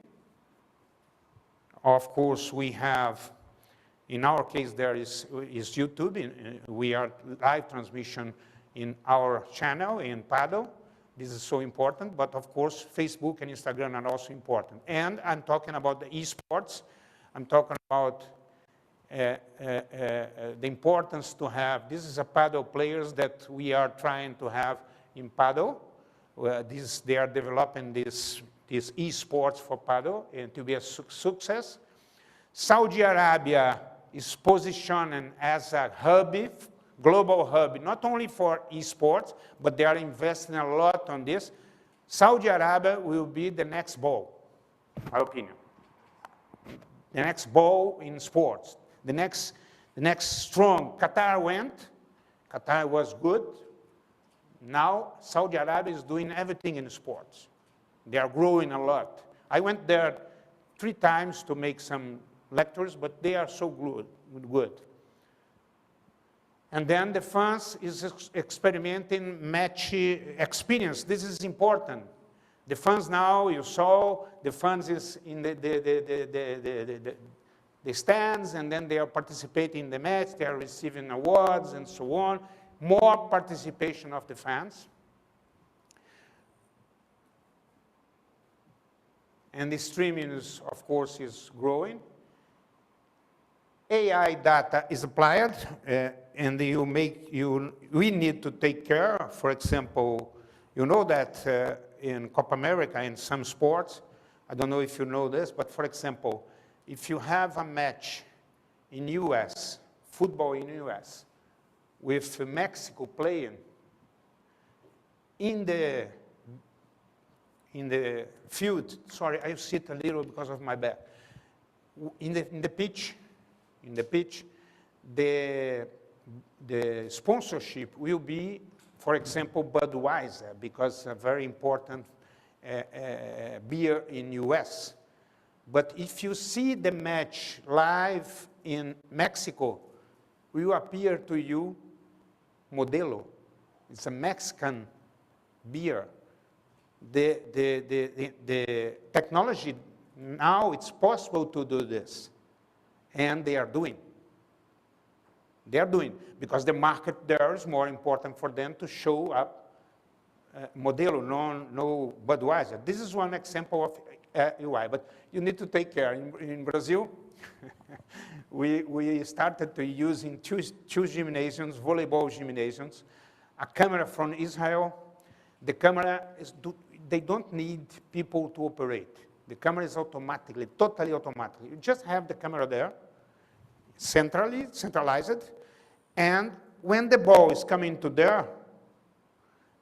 Of course, we have, in our case, there is YouTube. We are live transmission in our channel in Padel. This is so important, but of course, Facebook and Instagram are also important. And I'm talking about the esports. I'm talking about the importance to have, this is a Padel players that we are trying to have in Padel. They are developing this esports for Padel and to be a success. Saudi Arabia is positioned as a hub, global hub, not only for esports, but they are investing a lot on this. Saudi Arabia will be the next ball, my opinion. The next ball in sports. The next strong. Qatar went. Qatar was good. Now, Saudi Arabia is doing everything in sports. They are growing a lot. I went there 3 times to make some lectures, but they are so good. And then the fans is experimenting match experience. This is important. The fans now, you saw, the fans is in the stands, and then they are participating in the match, they are receiving awards and so on. More participation of the fans. And the streaming is, of course, is growing. AI data is applied, and we need to take care. For example, you know that in Copa America, in some sports, I don't know if you know this, but for example, if you have a match in US, football in US, with Mexico playing, in the field, sorry, I sit a little because of my back. In the pitch, the sponsorship will be, for example, Budweiser, because a very important beer in US. But if you see the match live in Mexico, will appear to you Modelo. It's a Mexican beer. The technology, now it's possible to do this. And they are doing. They are doing, because the market there is more important for them to show up Modelo, no Budweiser. This is one example of UI, but you need to take care. In Brazil, we started to using two gymnasiums, volleyball gymnasiums, a camera from Israel. The camera they don't need people to operate. The camera is totally automatically. You just have the camera there, centralized, and when the ball is coming to there,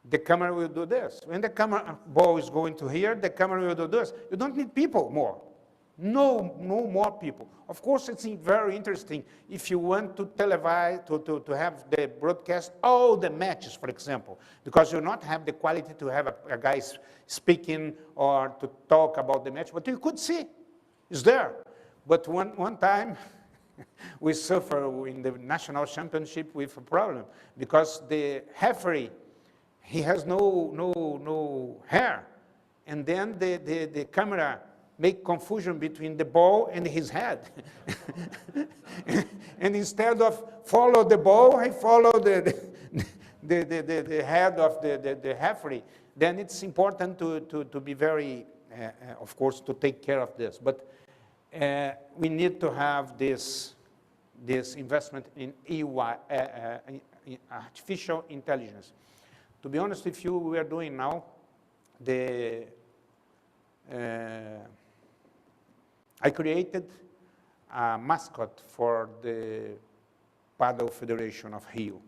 the camera will do this. When the ball is going to here, the camera will do this. You don't need people more. No more people. Of course, it's very interesting if you want to televise, to have the broadcast all the matches, for example, because you not have the quality to have a guy speaking or to talk about the match, but you could see, it's there. But one time, we suffer in the national championship with a problem, because the referee, he has no hair, and then the camera make confusion between the ball and his head. And instead of follow the ball, he follow the head of the referee. Then it's important to be very, of course, to take care of this. But we need to have this investment in in artificial intelligence. To be honest with you, we are doing now I created a mascot for the Padel Federation of Rio.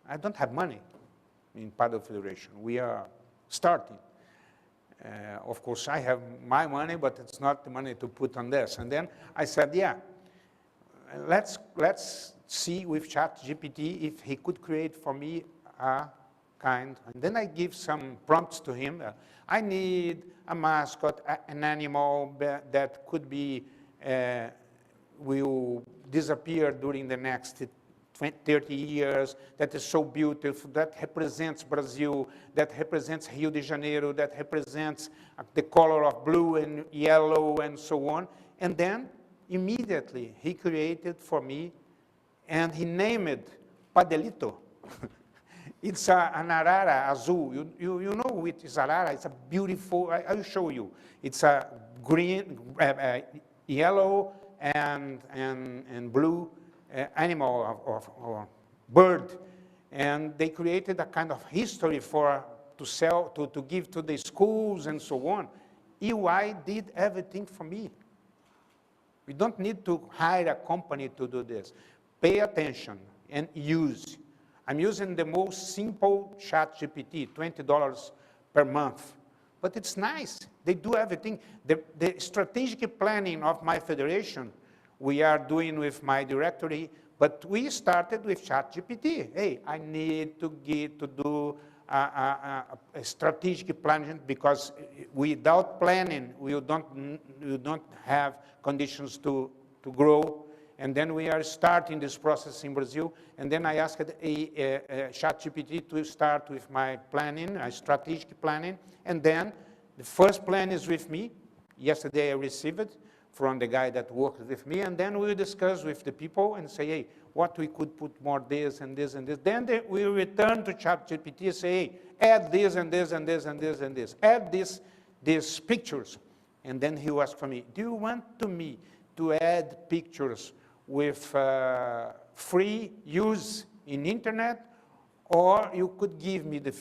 I don't have money in Padel Federation. We are starting. Of course, I have my money, but it's not the money to put on this. And then I said, yeah, let's see with ChatGPT if he could create for me a kind. And then I give some prompts to him. I need a mascot, an animal that could be, will disappear during the next 30 years, that is so beautiful, that represents Brazil, that represents Rio de Janeiro, that represents the color of blue and yellow and so on. And then immediately he created for me, and he named it Padelito. It's an arara azul. You know which is arara? It's a beautiful, I'll show you. It's a green, yellow and blue animal or bird. And they created a kind of history to sell, to give to the schools and so on. UI did everything for me. We don't need to hire a company to do this. Pay attention and use. I'm using the most simple ChatGPT, $20 per month. But it's nice. They do everything. The strategic planning of my federation, we are doing with my directory, but we started with ChatGPT. Hey, I need to do a strategic planning, because without planning, you don't have conditions to grow. And then we are starting this process in Brazil. And then I asked ChatGPT to start with my planning, strategic planning. And then the first plan is with me. Yesterday I received it from the guy that worked with me. And then we discuss with the people and say, hey, what we could put more this and this and this. Then we return to ChatGPT and say, hey, add this and this and this and this and this. Add these pictures. And then he asked for me, do you want me to add pictures with free use in internet, or you could give me the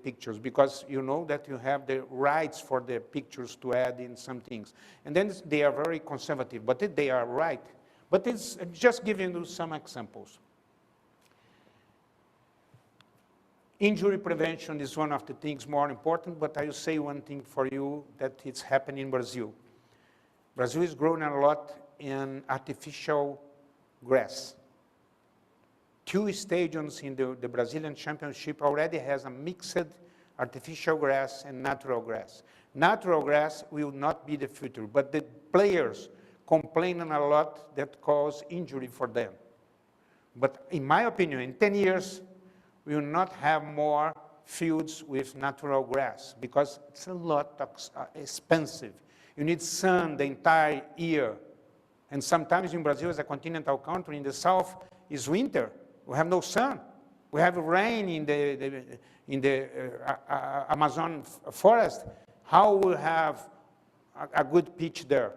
pictures, because you know that you have the rights for the pictures to add in some things. And then they are very conservative, but they are right. But it's just giving you some examples. Injury prevention is one of the things more important, but I will say one thing for you that it's happening in Brazil. Brazil is growing a lot in artificial grass. 2 stadiums in the Brazilian Championship already has a mixed artificial grass and natural grass. Natural grass will not be the future, but the players complaining a lot that cause injury for them. But in my opinion, in 10 years, we will not have more fields with natural grass, because it's a lot expensive. You need sun the entire year. And sometimes in Brazil, as a continental country, in the south is winter. We have no sun. We have rain in the Amazon forest. How will we have a good pitch there?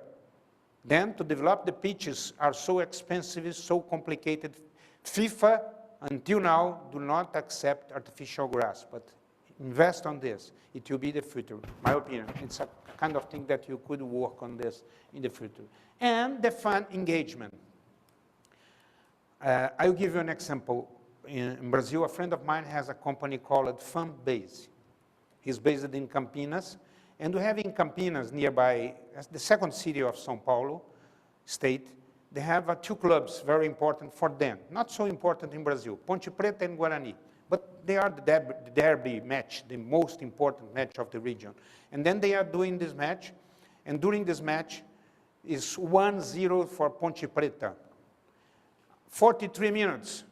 Then to develop the pitches are so expensive, so complicated. FIFA, until now, do not accept artificial grass, but invest on this. It will be the future, my opinion. It's a kind of thing that you could work on this in the future. And the fan engagement. I'll give you an example. In Brazil, a friend of mine has a company called Fan Base. He's based in Campinas. And we have in Campinas, nearby, the second city of São Paulo state, they have 2 clubs very important for them. Not so important in Brazil, Ponte Preta and Guarani. But they are the derby match, the most important match of the region. And then they are doing this match. And during this match, is 1-0 for Ponte Preta. 43 minutes.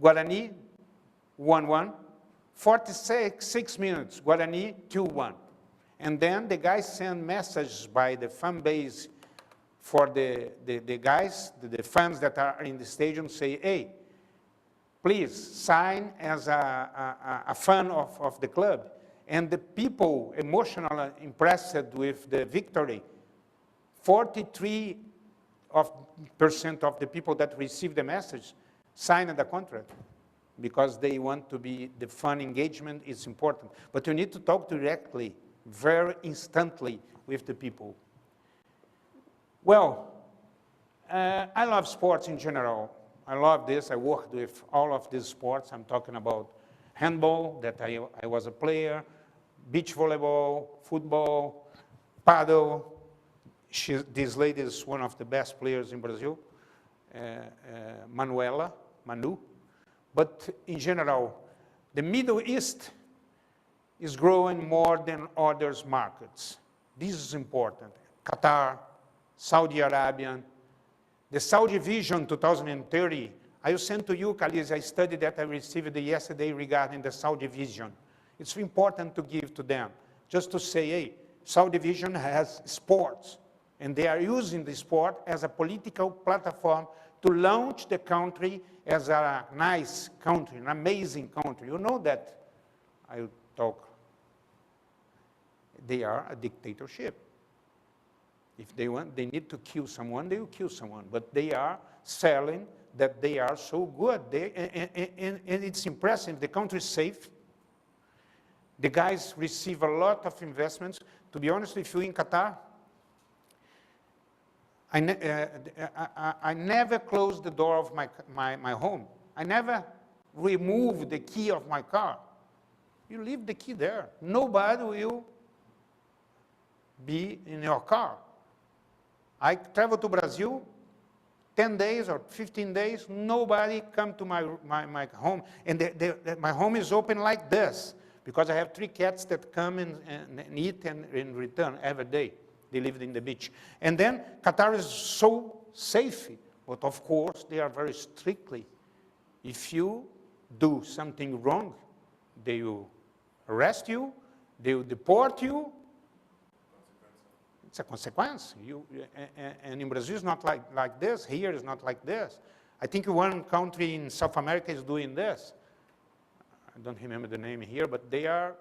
Guarani, 1-1. 46 minutes. Guarani, 2-1. And then the guys send messages by the fan base for the guys, the fans that are in the stadium, say, hey, please sign as a fan of the club. And the people emotionally impressed with the victory, 43% of the people that received the message signed the contract, because they want to be, the fan engagement is important. But you need to talk directly, very instantly with the people. Well, I love sports in general. I love this. I worked with all of these sports. I'm talking about handball, that I was a player, beach volleyball, football, Padel, This lady is one of the best players in Brazil, Manu. But in general, the Middle East is growing more than other markets. This is important. Qatar, Saudi Arabia, the Saudi Vision 2030. I will send to you, Khaleesi, a study that I received yesterday regarding the Saudi Vision. It's important to give to them, just to say, hey, Saudi Vision has sports, and they are using the sport as a political platform to launch the country as a nice country, an amazing country. You know that, I'll talk. They are a dictatorship. If they want, they need to kill someone, they will kill someone. But they are selling that they are so good. And it's impressive. The country is safe. The guys receive a lot of investments. To be honest with you, in Qatar, I never closed the door of my home. I never removed the key of my car. You leave the key there. Nobody will be in your car. I travel to Brazil, 10 days or 15 days, nobody come to my home. And my home is open like this, because I have 3 cats that come and eat and return every day. They live in the beach. And then Qatar is so safe, but of course they are very strictly. If you do something wrong, they will arrest you, they will deport you. It's a consequence. And in Brazil, it's not like this. Here, it's not like this. I think one country in South America is doing this. I don't remember the name here, but they are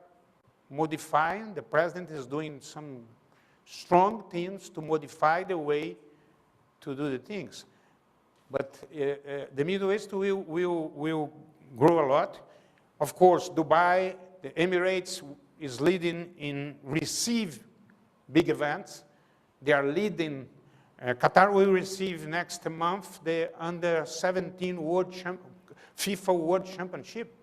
modifying. The president is doing some strong things to modify the way to do the things. But the Middle East will grow a lot. Of course, Dubai, the Emirates is leading in receive big events. They are leading. Qatar will receive next month the Under-17 FIFA World Championship.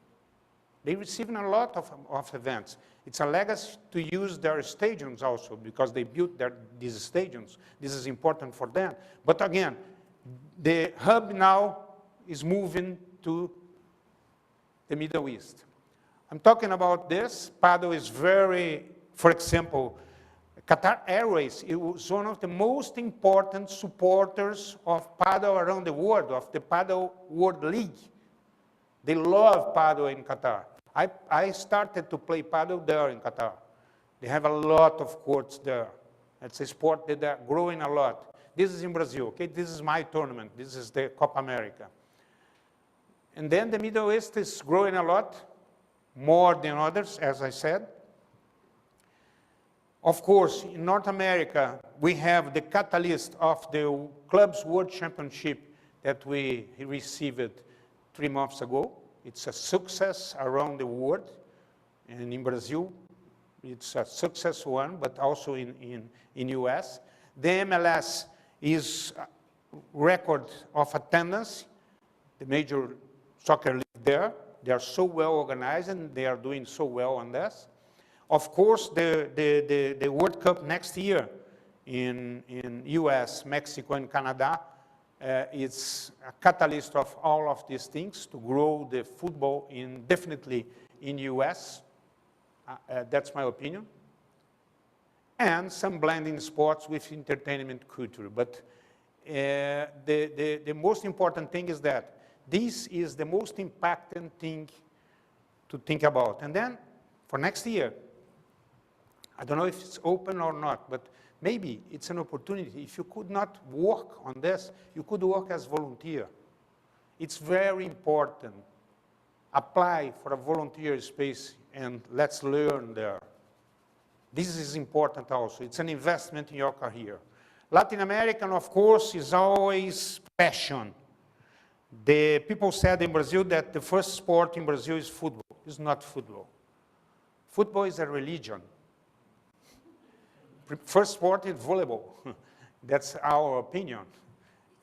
They're receiving a lot of events. It's a legacy to use their stadiums also, because they built these stadiums. This is important for them. But again, the hub now is moving to the Middle East. I'm talking about this. Padel is very, for example, Qatar Airways is one of the most important supporters of Padel around the world, of the Padel World League. They love Padel in Qatar. I started to play Padel there in Qatar. They have a lot of courts there. It's a sport that are growing a lot. This is in Brazil, okay? This is my tournament. This is the Copa America. And then the Middle East is growing a lot, more than others, as I said. Of course, in North America, we have the catalyst of the Clubs World Championship that we received 3 months ago. It's a success around the world. And in Brazil, it's a success one, but also in US. The MLS is a record of attendance, the major soccer league there. They are so well organized, and they are doing so well on this. Of course, the World Cup next year in US, Mexico, and Canada, it's a catalyst of all of these things to grow the football definitely in US. That's my opinion. And some blending sports with entertainment culture. But the most important thing is that this is the most impacting thing to think about. And then for next year, I don't know if it's open or not, but maybe it's an opportunity. If you could not work on this, you could work as volunteer. It's very important. Apply for a volunteer space and let's learn there. This is important also. It's an investment in your career. Latin American, of course, is always passion. The people said in Brazil that the first sport in Brazil is football. It's not football. Football is a religion. First sport is volleyball. That's our opinion.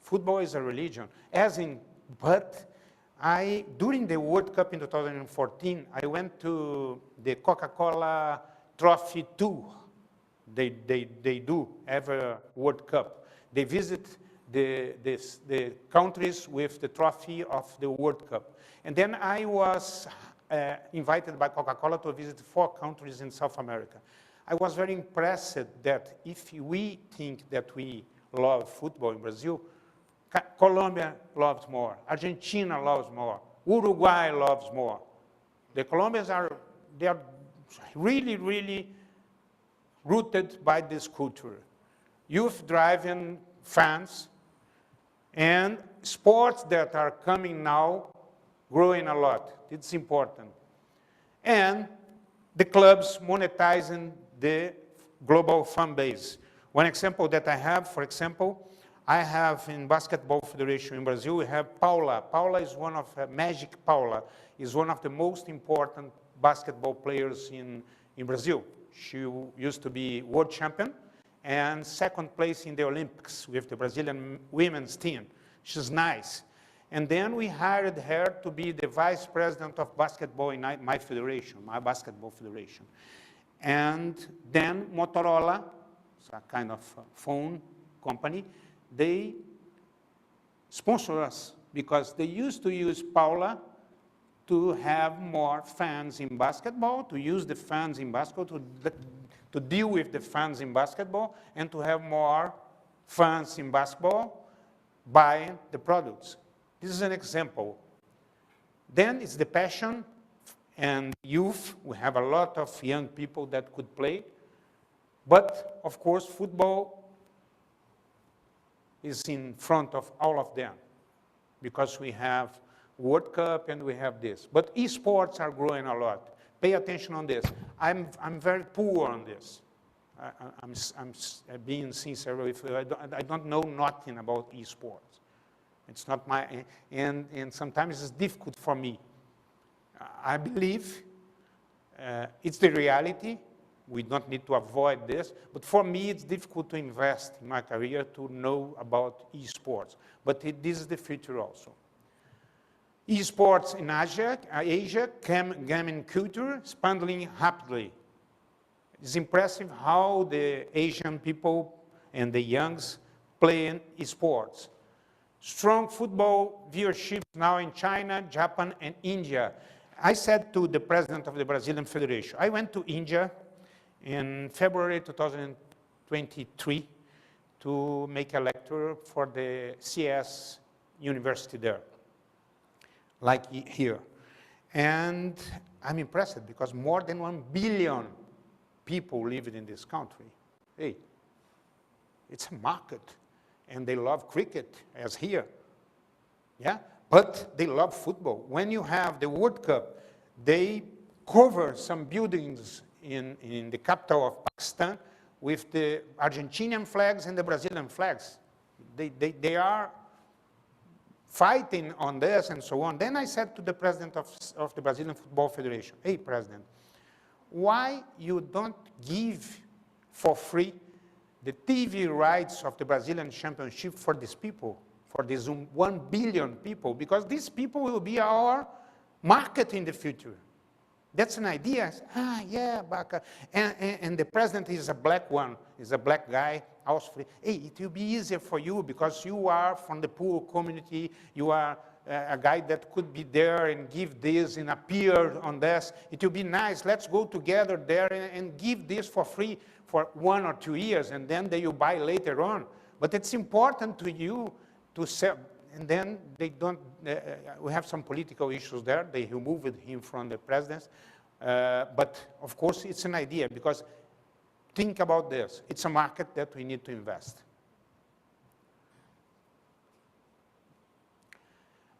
Football is a religion. But during the World Cup in 2014, I went to the Coca-Cola Trophy Tour. they do every World Cup. They visit the countries with the trophy of the World Cup. And then I was invited by Coca-Cola to visit 4 countries in South America. I was very impressed that if we think that we love football in Brazil, Colombia loves more, Argentina loves more, Uruguay loves more. The Colombians they are really, really rooted by this culture. Youth driving fans and sports that are coming now, growing a lot. It's important. And the clubs monetizing the global fan base. One example that I have, for example, I have in Basketball Federation in Brazil, we have Paula. Paula is one of, Magic Paula, is one of the most important basketball players in Brazil. She used to be world champion and 2nd place in the Olympics with the Brazilian women's team. She's nice. And then we hired her to be the vice president of basketball in my federation, my basketball federation. And then Motorola, it's a kind of phone company, they sponsor us because they used to use Paula to have more fans in basketball, to use the fans in basketball, to deal with the fans in basketball, and to have more fans in basketball buying the products. This is an example. Then it's the passion and youth. We have a lot of young people that could play. But, of course, football is in front of all of them because we have World Cup and we have this. But esports are growing a lot. Pay attention on this. I'm very poor on this. I'm being sincere with you. I don't know nothing about esports. It's not my, and sometimes it's difficult for me. I believe it's the reality. We don't need to avoid this. But for me, it's difficult to invest in my career to know about esports. But this is the future also. Esports in Asia, gaming culture, expanding rapidly. It's impressive how the Asian people and the youngs play in esports. Strong football viewership now in China, Japan, and India. I said to the president of the Brazilian Federation, I went to India in February 2023 to make a lecture for the CIES University there, like here. And I'm impressed because more than 1 billion people live in this country. Hey, it's a market. And they love cricket, as here. Yeah? But they love football. When you have the World Cup, they cover some buildings in the capital of Pakistan with the Argentinian flags and the Brazilian flags. They are fighting on this and so on. Then I said to the president of the Brazilian Football Federation, hey, president, why you don't give for free the TV rights of the Brazilian Championship for these people, for these 1 billion people, because these people will be our market in the future. That's an idea. Yeah, Baca. And the president is a black one, is a black guy. Also, hey, it will be easier for you because you are from the poor community. You are a guy that could be there and give this and appear on this. It will be nice. Let's go together there and give this for free for 1 or 2 years, and then they will buy later on. But it's important to you to sell. And then they don't, we have some political issues there. They removed him from the presidency. But of course, it's an idea because think about this. It's a market that we need to invest.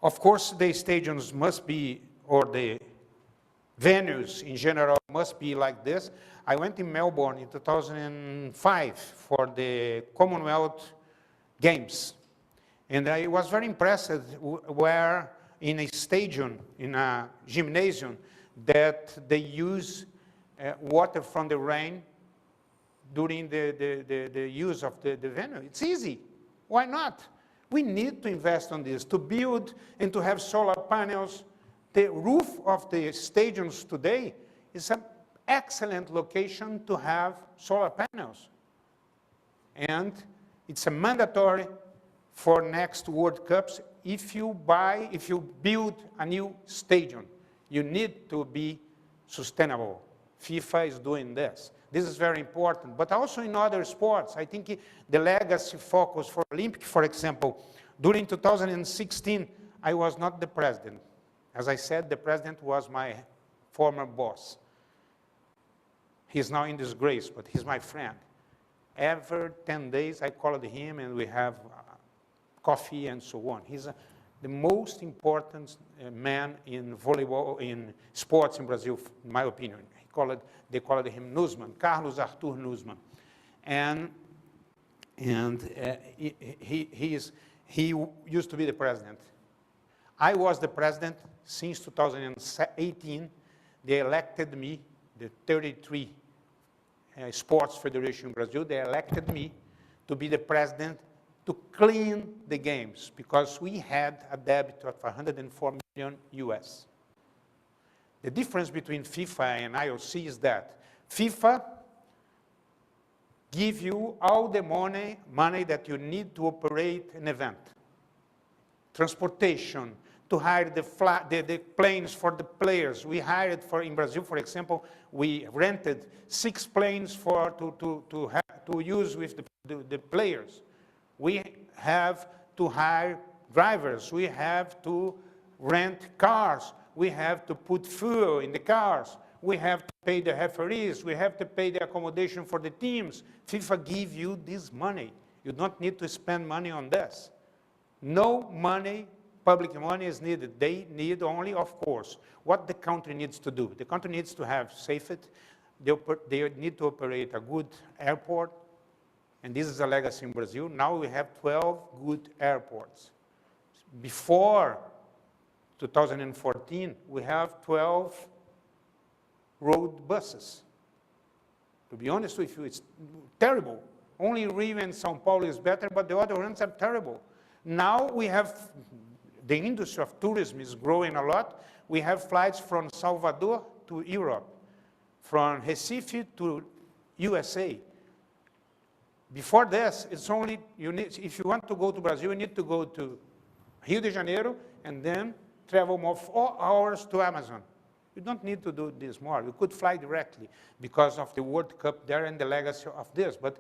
Of course, the stadiums must be, or the venues in general must be like this. I went in Melbourne in 2005 for the Commonwealth Games. And I was very impressed where in a stadium, in a gymnasium, that they use water from the rain during the use of the venue. It's easy. Why not? We need to invest on this, to build and to have solar panels. The roof of the stadiums today is excellent location to have solar panels. And it's a mandatory for next World Cups. If you build a new stadium, you need to be sustainable. FIFA is doing this. This is very important, but also in other sports. I think the legacy focus for Olympic, for example, during 2016, I was not the president. As I said, the president was my former boss. He's now in disgrace, but he's my friend. Every 10 days, I called him, and we have coffee and so on. He's the most important man in volleyball, in sports in Brazil, in my opinion. They called him Nussmann, Carlos Arthur Nussmann. And he used to be the president. I was the president since 2018. They elected me, the 33 sports federation in Brazil, they elected me to be the president to clean the games, because we had a debt of 104 million US. The difference between FIFA and IOC is that FIFA gives you all the money that you need to operate an event. Transportation, to hire the planes for the players. We hired in Brazil, for example, we rented 6 planes to use with the players. We have to hire drivers. We have to rent cars. We have to put fuel in the cars. We have to pay the referees. We have to pay the accommodation for the teams. FIFA gives you this money. You don't need to spend money on this. No money, public money is needed. They need only, of course, what the country needs to do. The country needs to have safety. They need to operate a good airport. And this is a legacy in Brazil. Now we have 12 good airports. Before 2014, we have 12 road buses. To be honest with you, it's terrible. Only Rio and São Paulo is better, but the other ones are terrible. Now we have, the industry of tourism is growing a lot. We have flights from Salvador to Europe, from Recife to USA. Before this, it's only, if you want to go to Brazil, you need to go to Rio de Janeiro and then travel more 4 hours to Amazon. You don't need to do this more. You could fly directly because of the World Cup there and the legacy of this. But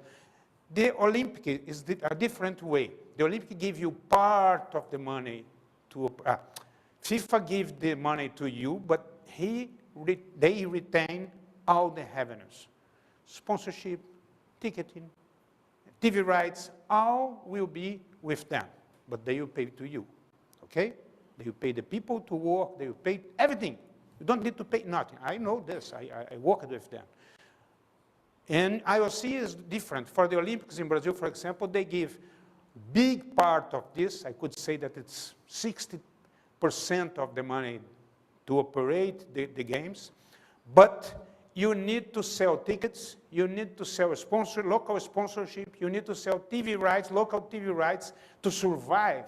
the Olympic is a different way. The Olympic gives you part of the money to, FIFA gives the money to you, but they retain all the revenues. Sponsorship, ticketing, TV rights, all will be with them, but they will pay to you, okay? They will pay the people to work, they will pay everything. You don't need to pay nothing. I know this, I worked with them. And IOC is different. For the Olympics in Brazil, for example, they give big part of this. I could say that it's 60% of the money to operate the games, but you need to sell tickets, you need to sell local sponsorship, you need to sell TV rights, local TV rights to survive.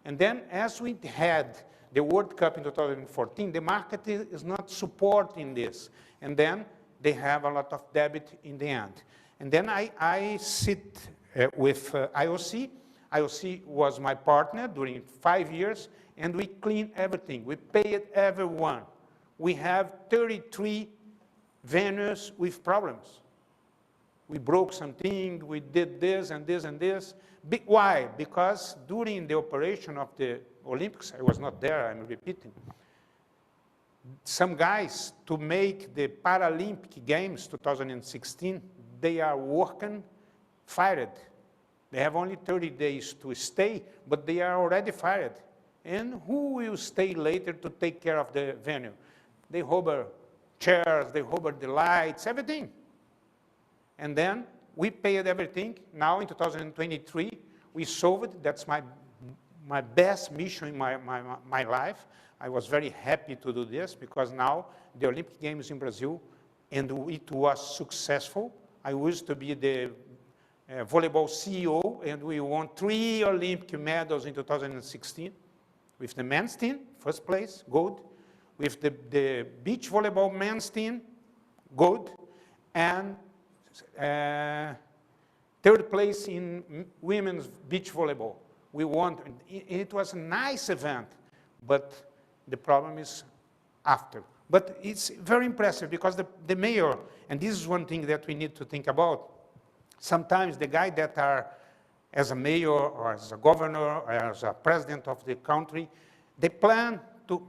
And then as we had the World Cup in 2014, the market is not supporting this. And then they have a lot of debt in the end. And then I sit with IOC. IOC was my partner during 5 years, and we clean everything. We paid everyone. We have 33 venues with problems. We broke something, we did this and this and this. Why? Because during the operation of the Olympics, I was not there, I'm repeating, some guys, to make the Paralympic Games 2016, they are working, fired. They have only 30 days to stay, but they are already fired. And who will stay later to take care of the venue? They hover chairs, they hover the lights, everything. And then we paid everything. Now in 2023, we solved it. That's my best mission in my life. I was very happy to do this because now the Olympic Games in Brazil, and it was successful. I used to be the volleyball CEO, and we won 3 Olympic medals in 2016 with the men's team, first place, gold. With the beach volleyball men's team, gold, and third place in women's beach volleyball. We won. It was a nice event, but the problem is after. But it's very impressive because the mayor, and this is one thing that we need to think about, sometimes the guy that are as a mayor or as a governor or as a president of the country, they plan to,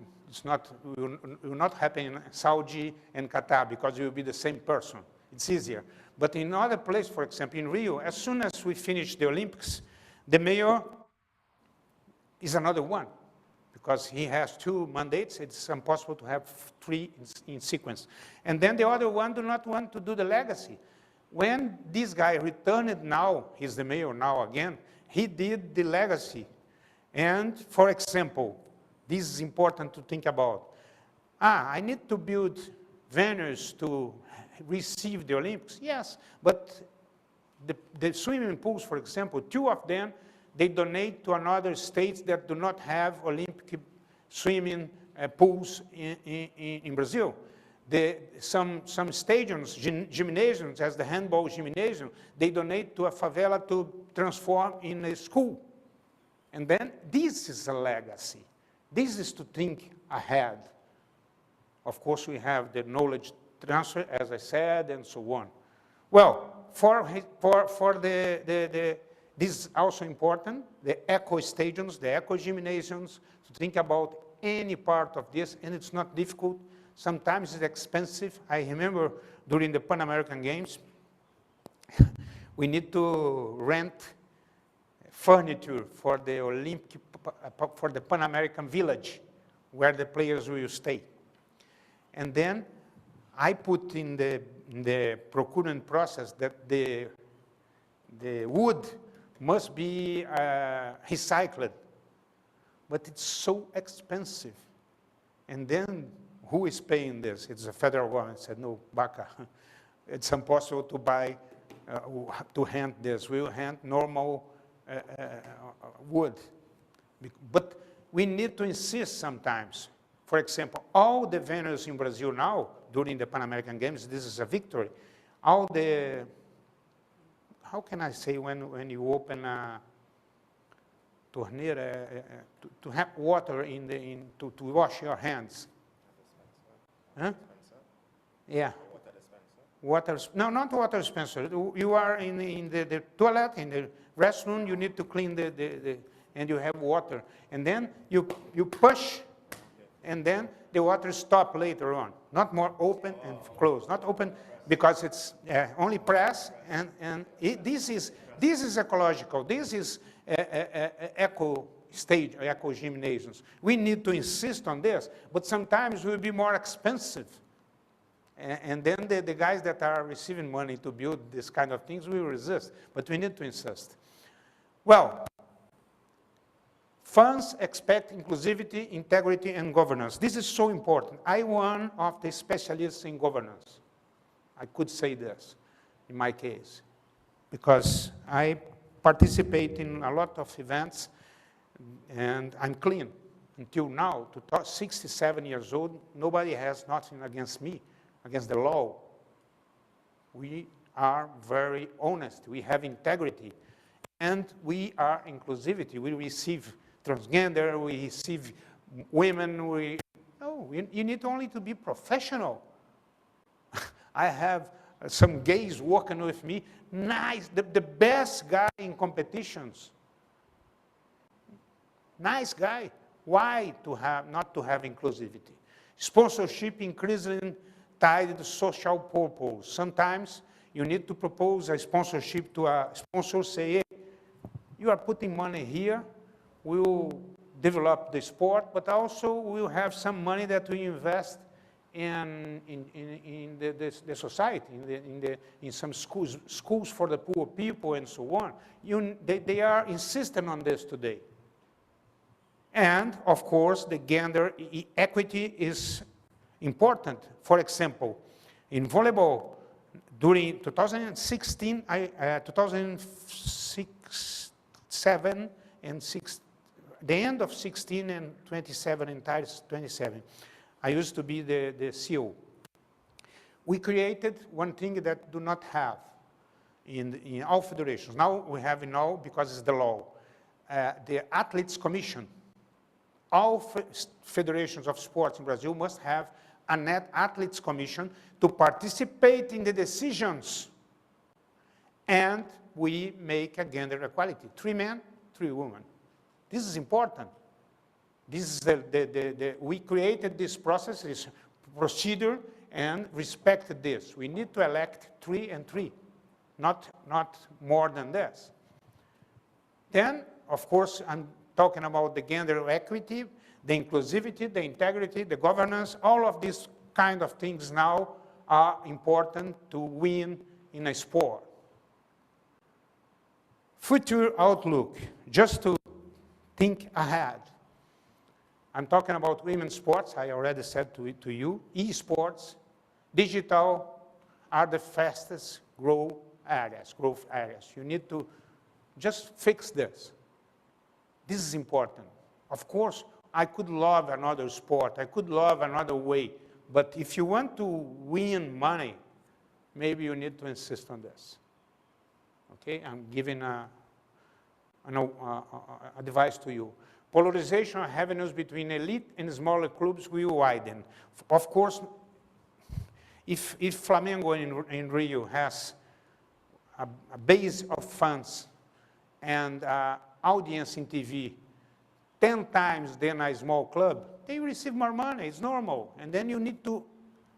will not happen in Saudi and Qatar because you will be the same person. It's easier. But in other places, for example, in Rio, as soon as we finish the Olympics, the mayor is another one because he has 2 mandates. It's impossible to have 3 in sequence. And then the other one do not want to do the legacy. When this guy returned now, he's the mayor now again, he did the legacy. And for example, this is important to think about. I need to build venues to receive the Olympics. Yes, but the swimming pools, for example, 2 of them, they donate to another states that do not have Olympic swimming pools in Brazil. Some stadiums, gymnasiums, as the handball gymnasium, they donate to a favela to transform in a school. And then this is a legacy. This is to think ahead. Of course, we have the knowledge transfer, as I said, and so on. Well, this is also important, the eco stadiums, the eco gymnasiums, to think about any part of this, and it's not difficult. Sometimes it's expensive. I remember during the Pan American Games, we need to rent furniture for the Pan American village, where the players will stay. And then I put in the procurement process that the wood must be recycled, but it's so expensive. And then who is paying this? It's the federal government. I said, no, Baca, it's impossible to buy, to hand this. We'll hand normal wood. But we need to insist sometimes. For example, all the venues in Brazil now, during the Pan American Games, this is a victory. All the, how can I say when you open a torneira, to have water to wash your hands? Huh? Yeah. Water, no, not water dispenser. You are in the toilet, in the restroom, you need to clean and you have water. And then you push, and then the water stops later on. Not more open and close. Not open because it's only press, and this is ecological. This is eco stage, eco gymnasiums. We need to insist on this, but sometimes it will be more expensive. And then the guys that are receiving money to build this kind of things will resist, but we need to insist. Well, funds expect inclusivity, integrity, and governance. This is so important. I'm one of the specialists in governance. I could say this in my case, because I participate in a lot of events, and I'm clean. Until now, to 67 years old, nobody has nothing against me, against the law. We are very honest. We have integrity. And we are inclusivity. We receive transgender, we receive women. You need only to be professional. I have some gays working with me. Nice, the best guy in competitions. Nice guy. Why not to have inclusivity? Sponsorship increasingly tied to social purpose. Sometimes you need to propose a sponsorship to a sponsor, say, hey, you are putting money here, we'll develop the sport, but also we'll have some money that we invest in the society, in some schools for the poor people and so on. They are insisting on this today. And, of course, the gender equity is important. For example, in volleyball, during 2016, 2007 and the end of 16 and 27, entire 27, I used to be the CEO. we created one thing that do not have in all federations. Now we have in all, because it's the law, the Athletes Commission. All federations of sports in Brazil must have an Athletes Commission to participate in the decisions. And we make a gender equality. 3 men, 3 women. This is important. This is we created this process, this procedure, and respected this. We need to elect 3 and 3, not more than this. Then, of course, I'm talking about the gender equity, the inclusivity, the integrity, the governance. All of these kind of things now are important to win in a sport. Future outlook, just to think ahead. I'm talking about women's sports. I already said to you, esports, digital are the fastest growth areas. You need to just fix this. This is important. Of course, I could love another sport. I could love another way. But if you want to win money, maybe you need to insist on this. Okay, I'm giving advice to you. Polarization of avenues between elite and smaller clubs will widen. Of course, if Flamengo in Rio has a base of funds and audience in TV 10 times than a small club, they receive more money. It's normal. And then you need to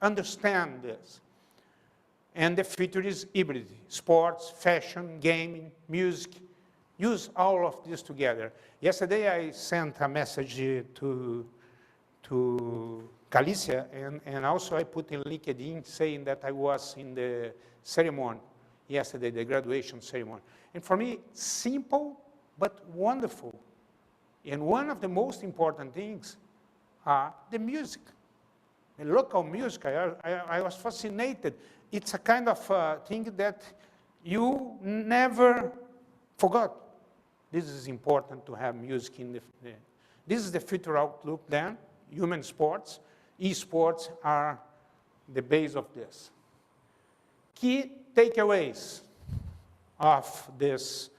understand this. And the future is hybrid. Sports, fashion, gaming, music. Use all of this together. Yesterday I sent a message to Galicia, and also I put in LinkedIn saying that I was in the ceremony yesterday, the graduation ceremony. And for me, simple but wonderful. And one of the most important things are the music. The local music, I was fascinated. It's a kind of thing that you never forgot. This is important to have music in this is the future outlook then. Human sports, esports are the base of this. Key takeaways of this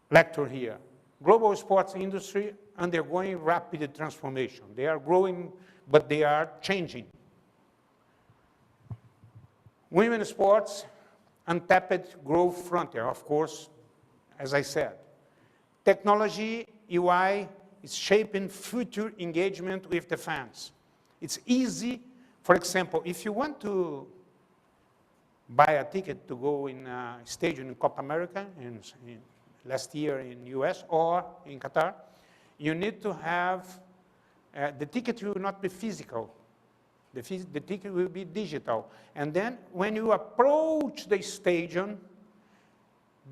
lecture here. Global sports industry undergoing rapid transformation. They are growing, but they are changing. Women's sports, untapped growth frontier, of course, as I said. Technology, UI, is shaping future engagement with the fans. It's easy. For example, if you want to buy a ticket to go in a stadium in Copa America, last year in US or in Qatar, you need to have, the ticket will not be physical. The ticket will be digital. And then when you approach the stadium,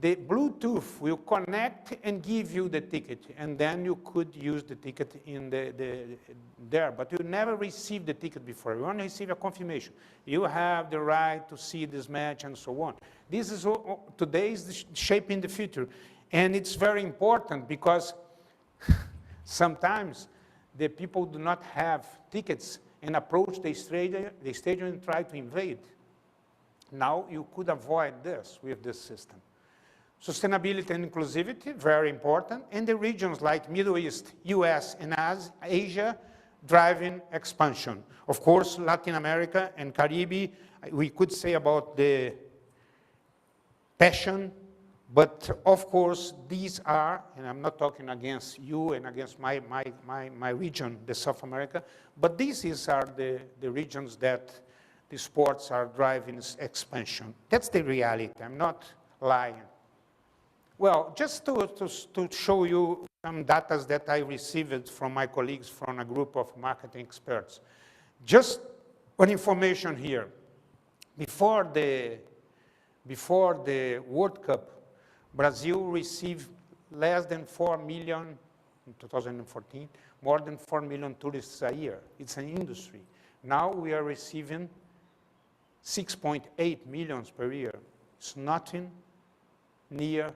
the Bluetooth will connect and give you the ticket, and then you could use the ticket in there. But you never received the ticket before. You only receive a confirmation. You have the right to see this match and so on. This is today is shaping the future, and it's very important because sometimes the people do not have tickets and approach the stadium and try to invade. Now you could avoid this with this system. Sustainability and inclusivity, very important, and the regions like Middle East, US, and Asia driving expansion. Of course, Latin America and Caribbean, we could say about the passion, but of course, these are, and I'm not talking against you and against my region, the South America, but these are the regions that the sports are driving expansion. That's the reality, I'm not lying. Well, just to show you some data that I received from my colleagues from a group of marketing experts. Just one information here. Before the World Cup, Brazil received less than 4 million in 2014, more than 4 million tourists a year. It's an industry. Now we are receiving 6.8 million per year. It's nothing near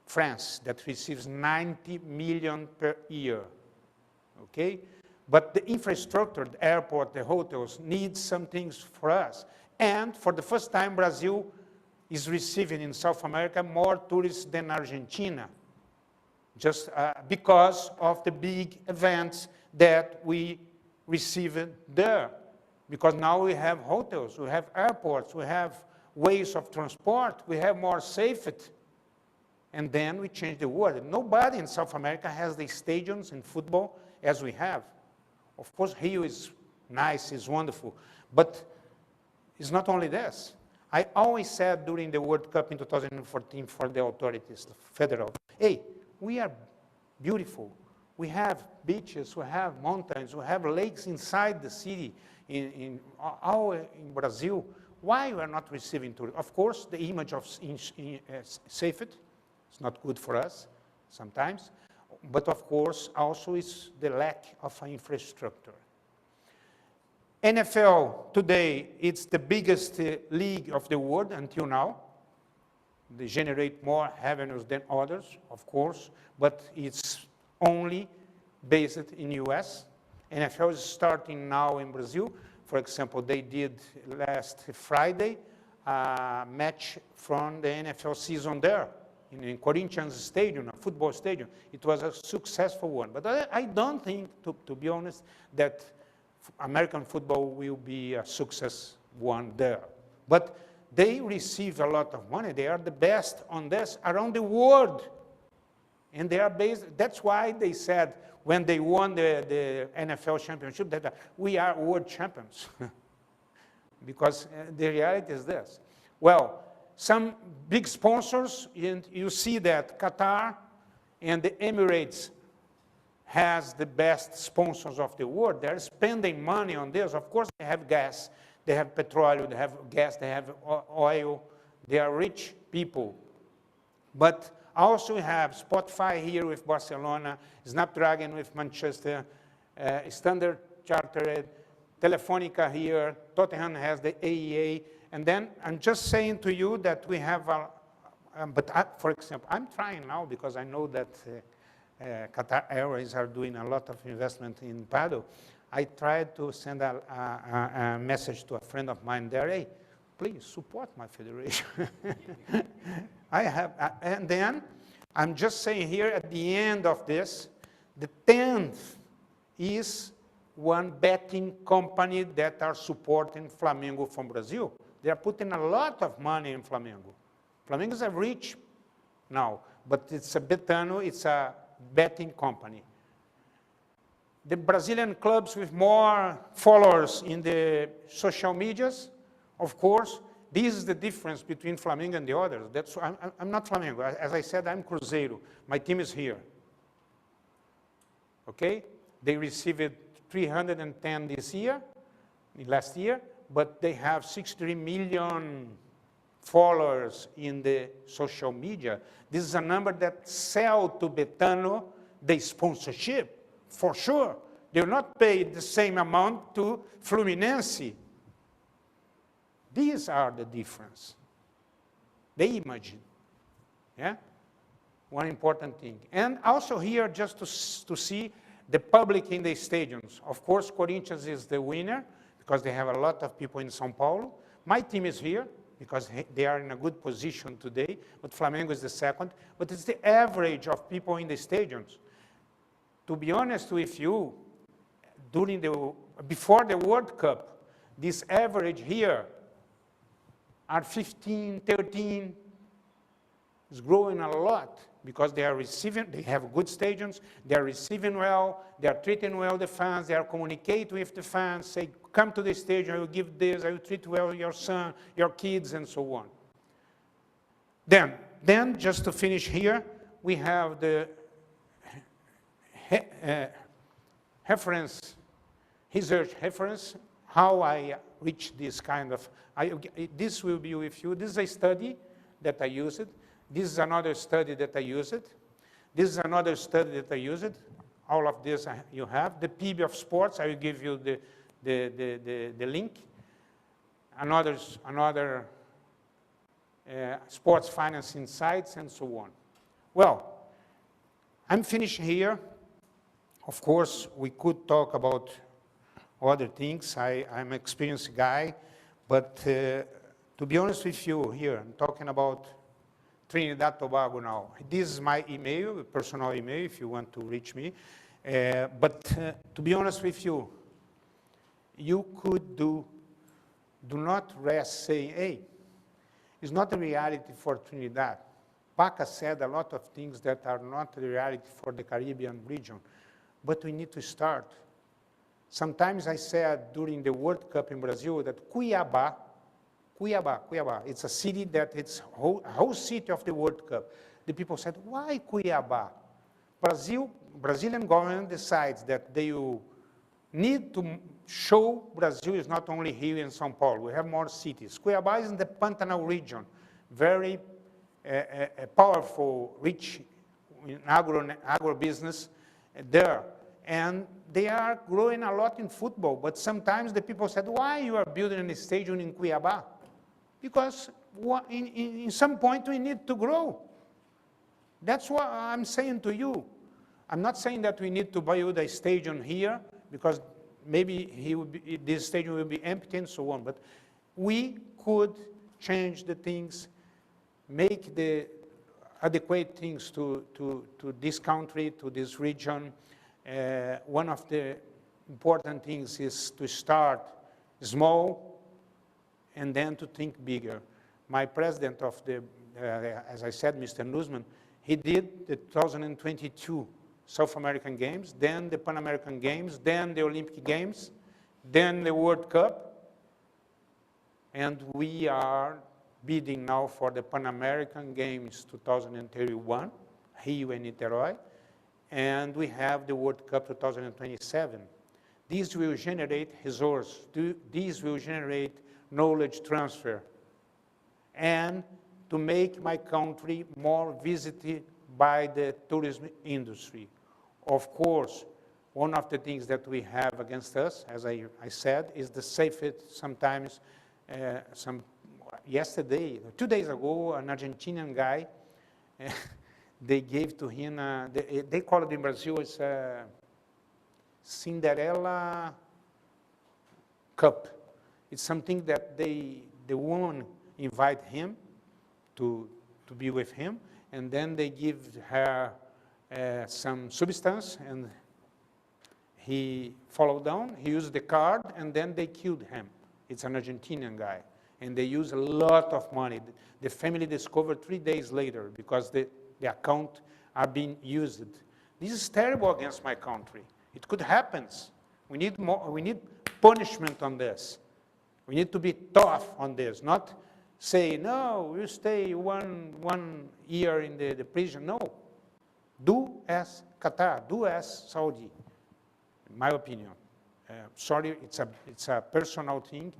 France, that receives 90 million per year, okay? But the infrastructure, the airport, the hotels, need some things for us. And for the first time, Brazil is receiving in South America more tourists than Argentina, just because of the big events that we received there. Because now we have hotels, we have airports, we have ways of transport, we have more safety. And then we change the world. Nobody in South America has the stadiums in football as we have. Of course, Rio is nice, is wonderful, but it's not only this. I always said during the World Cup in 2014 for the authorities, the federal, hey, we are beautiful. We have beaches, we have mountains, we have lakes inside the city in Brazil. Why we are not receiving tourists? Of course, the image of safety is not good for us sometimes, but of course also is the lack of infrastructure. NFL today, it's the biggest league of the world until now. They generate more revenues than others, of course, but it's only based in US. NFL is starting now in Brazil. For example, they did last Friday a match from the NFL season there in Corinthians Stadium, a football stadium. It was a successful one. But I don't think, to be honest, that American football will be a success one there. But they receive a lot of money. They are the best on this around the world. And they are based, that's why they said when they won the NFL championship that we are world champions. Because the reality is this. Well, some big sponsors, and you see that Qatar and the Emirates has the best sponsors of the world. They're spending money on this. Of course, they have gas, they have petroleum, they have gas, they have oil. They are rich people. But also we have Spotify here with Barcelona, Snapdragon with Manchester, Standard Chartered, Telefonica here, Tottenham has the AEA. And then I'm just saying to you that we have, for example, I'm trying now because I know that Qatar Airways are doing a lot of investment in Padel. I tried to send a message to a friend of mine there, hey, please support my federation. I have, and then I'm just saying here at the end of this, the 10th is one betting company that are supporting Flamengo from Brazil. They are putting a lot of money in Flamengo. Flamengo is a rich now, but it's a Betano, it's a betting company. The Brazilian clubs with more followers in the social medias, of course, this is the difference between Flamengo and the others. That's, I'm not Flamengo. As I said, I'm Cruzeiro. My team is here. Okay? They received 310 this year, last year, but they have 63 million followers in the social media. This is a number that sell to Betano the sponsorship, for sure. They will not pay the same amount to Fluminense. These are the difference. The image, yeah? One important thing. And also here, just to see the public in the stadiums. Of course, Corinthians is the winner, because they have a lot of people in São Paulo. My team is here, because they are in a good position today, but Flamengo is the second. But it's the average of people in the stadiums. To be honest with you, before the World Cup, this average here are 15, 13. It's growing a lot because they are receiving, they have good stadiums, they are receiving well, they are treating well the fans, they are communicating with the fans, say, come to the stadium, I will give this, I will treat well your son, your kids, and so on. Then just to finish here, we have the research reference, how I reach this kind of, this will be with you. This is a study that I used. This is another study that I used. This is another study that I used. All of this you have. The PIB of sports, I will give you the link. Another sports finance insights and so on. Well, I'm finishing here. Of course, we could talk about other things. I'm an experienced guy, But to be honest with you here, I'm talking about Trinidad Tobago now. This is my email, personal email, if you want to reach me. But to be honest with you, you could do not rest saying, hey, it's not a reality for Trinidad. Paca said a lot of things that are not a reality for the Caribbean region, but we need to start. Sometimes I said during the World Cup in Brazil that Cuiabá, it's a city that it's a whole city of the World Cup. The people said, why Cuiabá? Brazilian government decides that they will need to show Brazil is not only here in São Paulo. We have more cities. Cuiabá is in the Pantanal region, very powerful, rich in agribusiness there. And they are growing a lot in football. But sometimes the people said, why you are building a stadium in Cuiabá? Because in some point we need to grow. That's what I'm saying to you. I'm not saying that we need to build a stadium here, because maybe this stadium will be empty and so on. But we could change the things, make the adequate things to this country, to this region. One of the important things is to start small and then to think bigger. My president of the, as I said, Mr. Nusman, he did the 2022 South American Games, then the Pan American Games, then the Olympic Games, then the World Cup, and we are bidding now for the Pan American Games 2031, Rio and Niterói, and we have the World Cup 2027. These will generate resources, these will generate knowledge transfer, and to make my country more visited by the tourism industry. Of course, one of the things that we have against us, as I said, is the safety. Sometimes, yesterday, 2 days ago, an Argentinian guy, they gave to him, they call it in Brazil, it's a Cinderella cup. It's something that the woman invite him to be with him, and then they give her some substance, and he followed down, he used the card, and then they killed him. It's an Argentinian guy, and they use a lot of money. The family discovered 3 days later because the account are being used. This is terrible against my country. It could happen. We need more, we need punishment on this. We need to be tough on this, not say, no, you stay one year in the prison. No. Do as Qatar, do as Saudi, in my opinion. Sorry, it's a personal thing,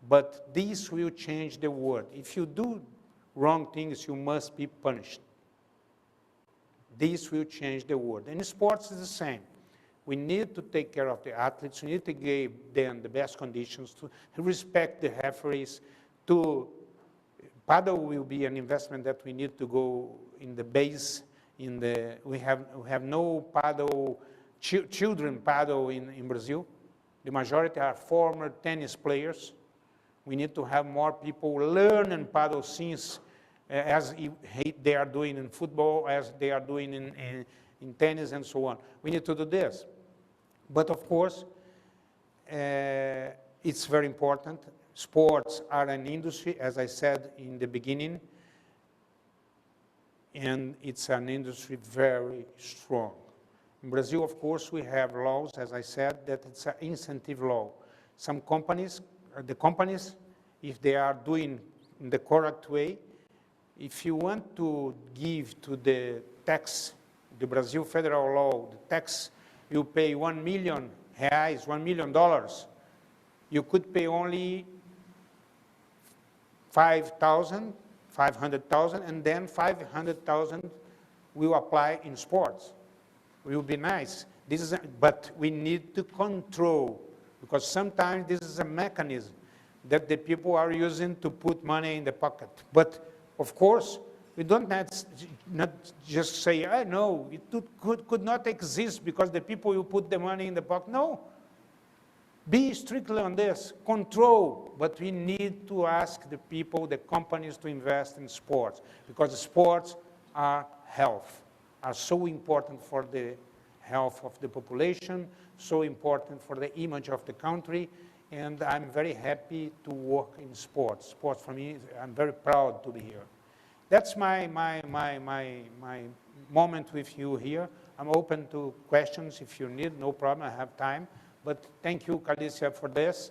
but this will change the world. If you do wrong things, you must be punished. This will change the world. And sports is the same. We need to take care of the athletes. We need to give them the best conditions, to respect the referees. Padel will be an investment that we need to go in the base. We have no paddle, children paddle in Brazil. The majority are former tennis players. We need to have more people learning paddle since, as they are doing in football, as they are doing in tennis and so on. We need to do this. But of course, it's very important. Sports are an industry, as I said in the beginning, and it's an industry very strong. In Brazil, of course, we have laws, as I said, that it's an incentive law. Some companies, the companies, if they are doing in the correct way, if you want to give to the tax, the Brazil federal law, the tax, you pay 1 million reais, $1 million, you could pay only 500,000, and then 500,000 will apply in sports. It will be nice. But we need to control, because sometimes this is a mechanism that the people are using to put money in the pocket. But of course, we don't not just say, oh, no, it could not exist because the people will put the money in the pocket. No. be strictly on this, control, but we need to ask the people, the companies to invest in sports, because sports are health, are so important for the health of the population, so important for the image of the country, and I'm very happy to work in sports. Sports for me, I'm very proud to be here. That's my moment with you here. I'm open to questions if you need, no problem, I have time. But thank you, Calicia, for this.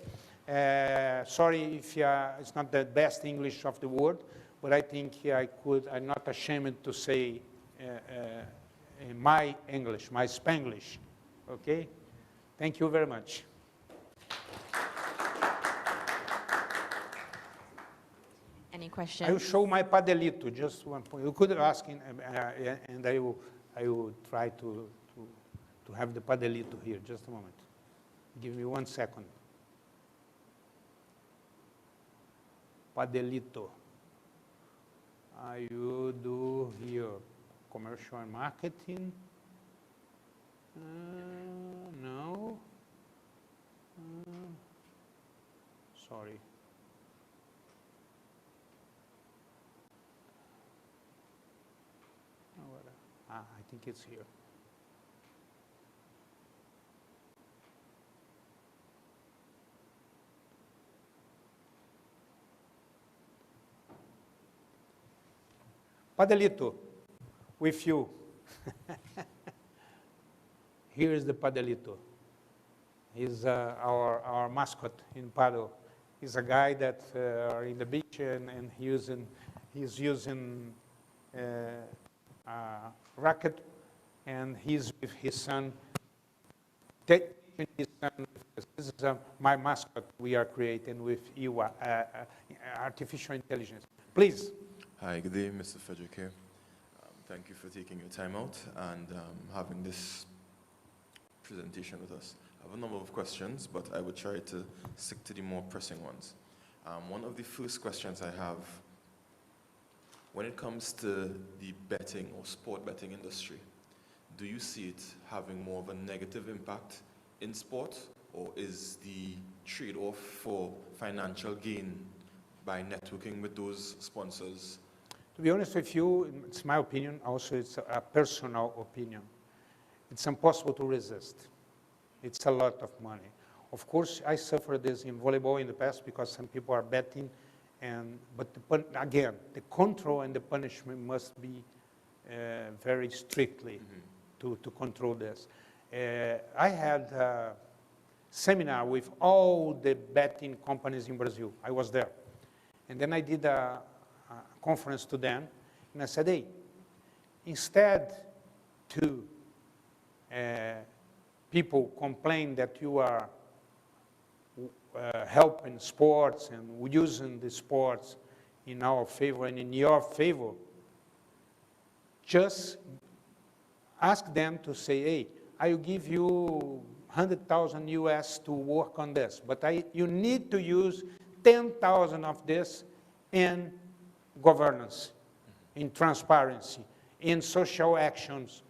Sorry if it's not the best English of the world, but I think I'm not ashamed to say in my English, my Spanglish, okay? Thank you very much. Any questions? I will show my padelito, just one point. You could ask, and I will try to have the padelito here, just a moment. Give me 1 second. Padelito. I will do here commercial and marketing. No. Sorry. I think it's here. Padelito, with you. Here is the Padelito. He's our mascot in Padel. He's a guy that in the beach and he's using a racket, and he's with his son. Taking his son. This is my mascot we are creating with UWI, artificial intelligence. Please. Hi, good day, Mr. Frederick here. Thank you for taking your time out and having this presentation with us. I have a number of questions, but I will try to stick to the more pressing ones. One of the first questions I have, when it comes to the betting or sport betting industry, do you see it having more of a negative impact in sport, or is the trade-off for financial gain by networking with those sponsors? To be honest with you, it's my opinion, also it's a personal opinion. It's impossible to resist. It's a lot of money. Of course, I suffered this in volleyball in the past because some people are betting, but again, the control and the punishment must be very strictly to control this. I had a seminar with all the betting companies in Brazil. I was there. And then I did a conference to them, and I said, hey, instead to people complain that you are helping sports and using the sports in our favor and in your favor, just ask them to say, hey, I will give you 100,000 US to work on this, but you need to use 10,000 of this in governance, in transparency, in social actions.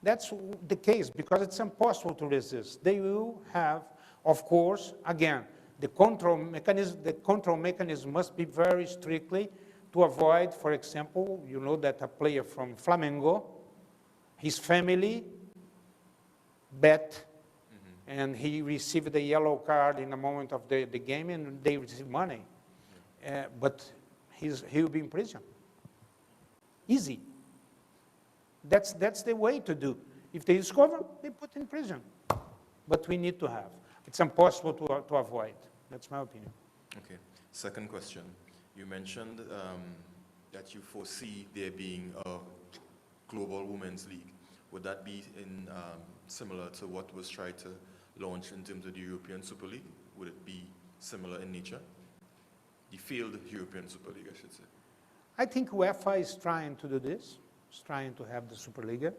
That's the case, because it's impossible to resist. They will have, of course, again, the control mechanism must be very strictly to avoid, for example, you know that a player from Flamengo, his family bet, and he received a yellow card in the moment of the game, and they receive money. But he will be in prison. Easy. That's the way to do. If they discover, they put in prison. But we need to have. It's impossible to avoid. That's my opinion. Okay. Second question. You mentioned that you foresee there being a global women's league. Would that be similar to what was tried to launch in terms of the European Super League? Would it be similar in nature? The failed European Super League, I should say. I think UEFA is trying to do this. It's trying to have the Superliga.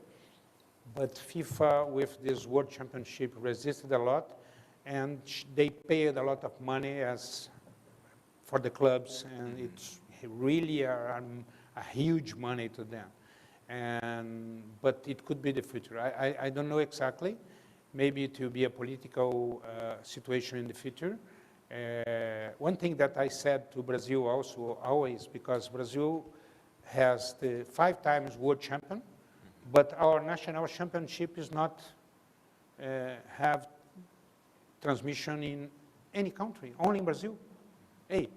But FIFA, with this World Championship, resisted a lot. And they paid a lot of money for the clubs. And it's really a huge money to them. But it could be the future. I don't know exactly. maybe it will be a political situation in the future. One thing that I said to Brazil also always, because Brazil has the 5 times world champion, but our national championship is not have transmission in any country, only in Brazil. Hey,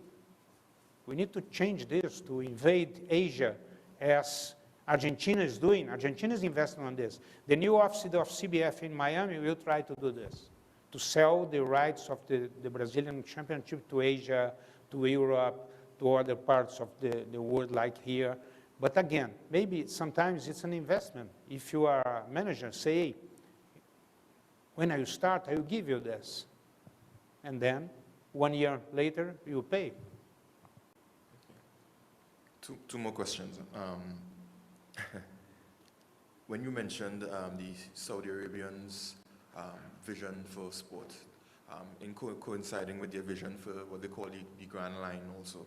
we need to change this to invade Asia as Argentina is doing. Argentina is investing on this. The new office of CBF in Miami will try to do this, to sell the rights of the Brazilian championship to Asia, to Europe, to other parts of the world like here. But again, maybe sometimes it's an investment. If you are a manager, say, hey, when I start, I will give you this. And then 1 year later, you pay. Two more questions. When you mentioned the Saudi Arabians' vision for sport, in coinciding with their vision for what they call the Grand Line also,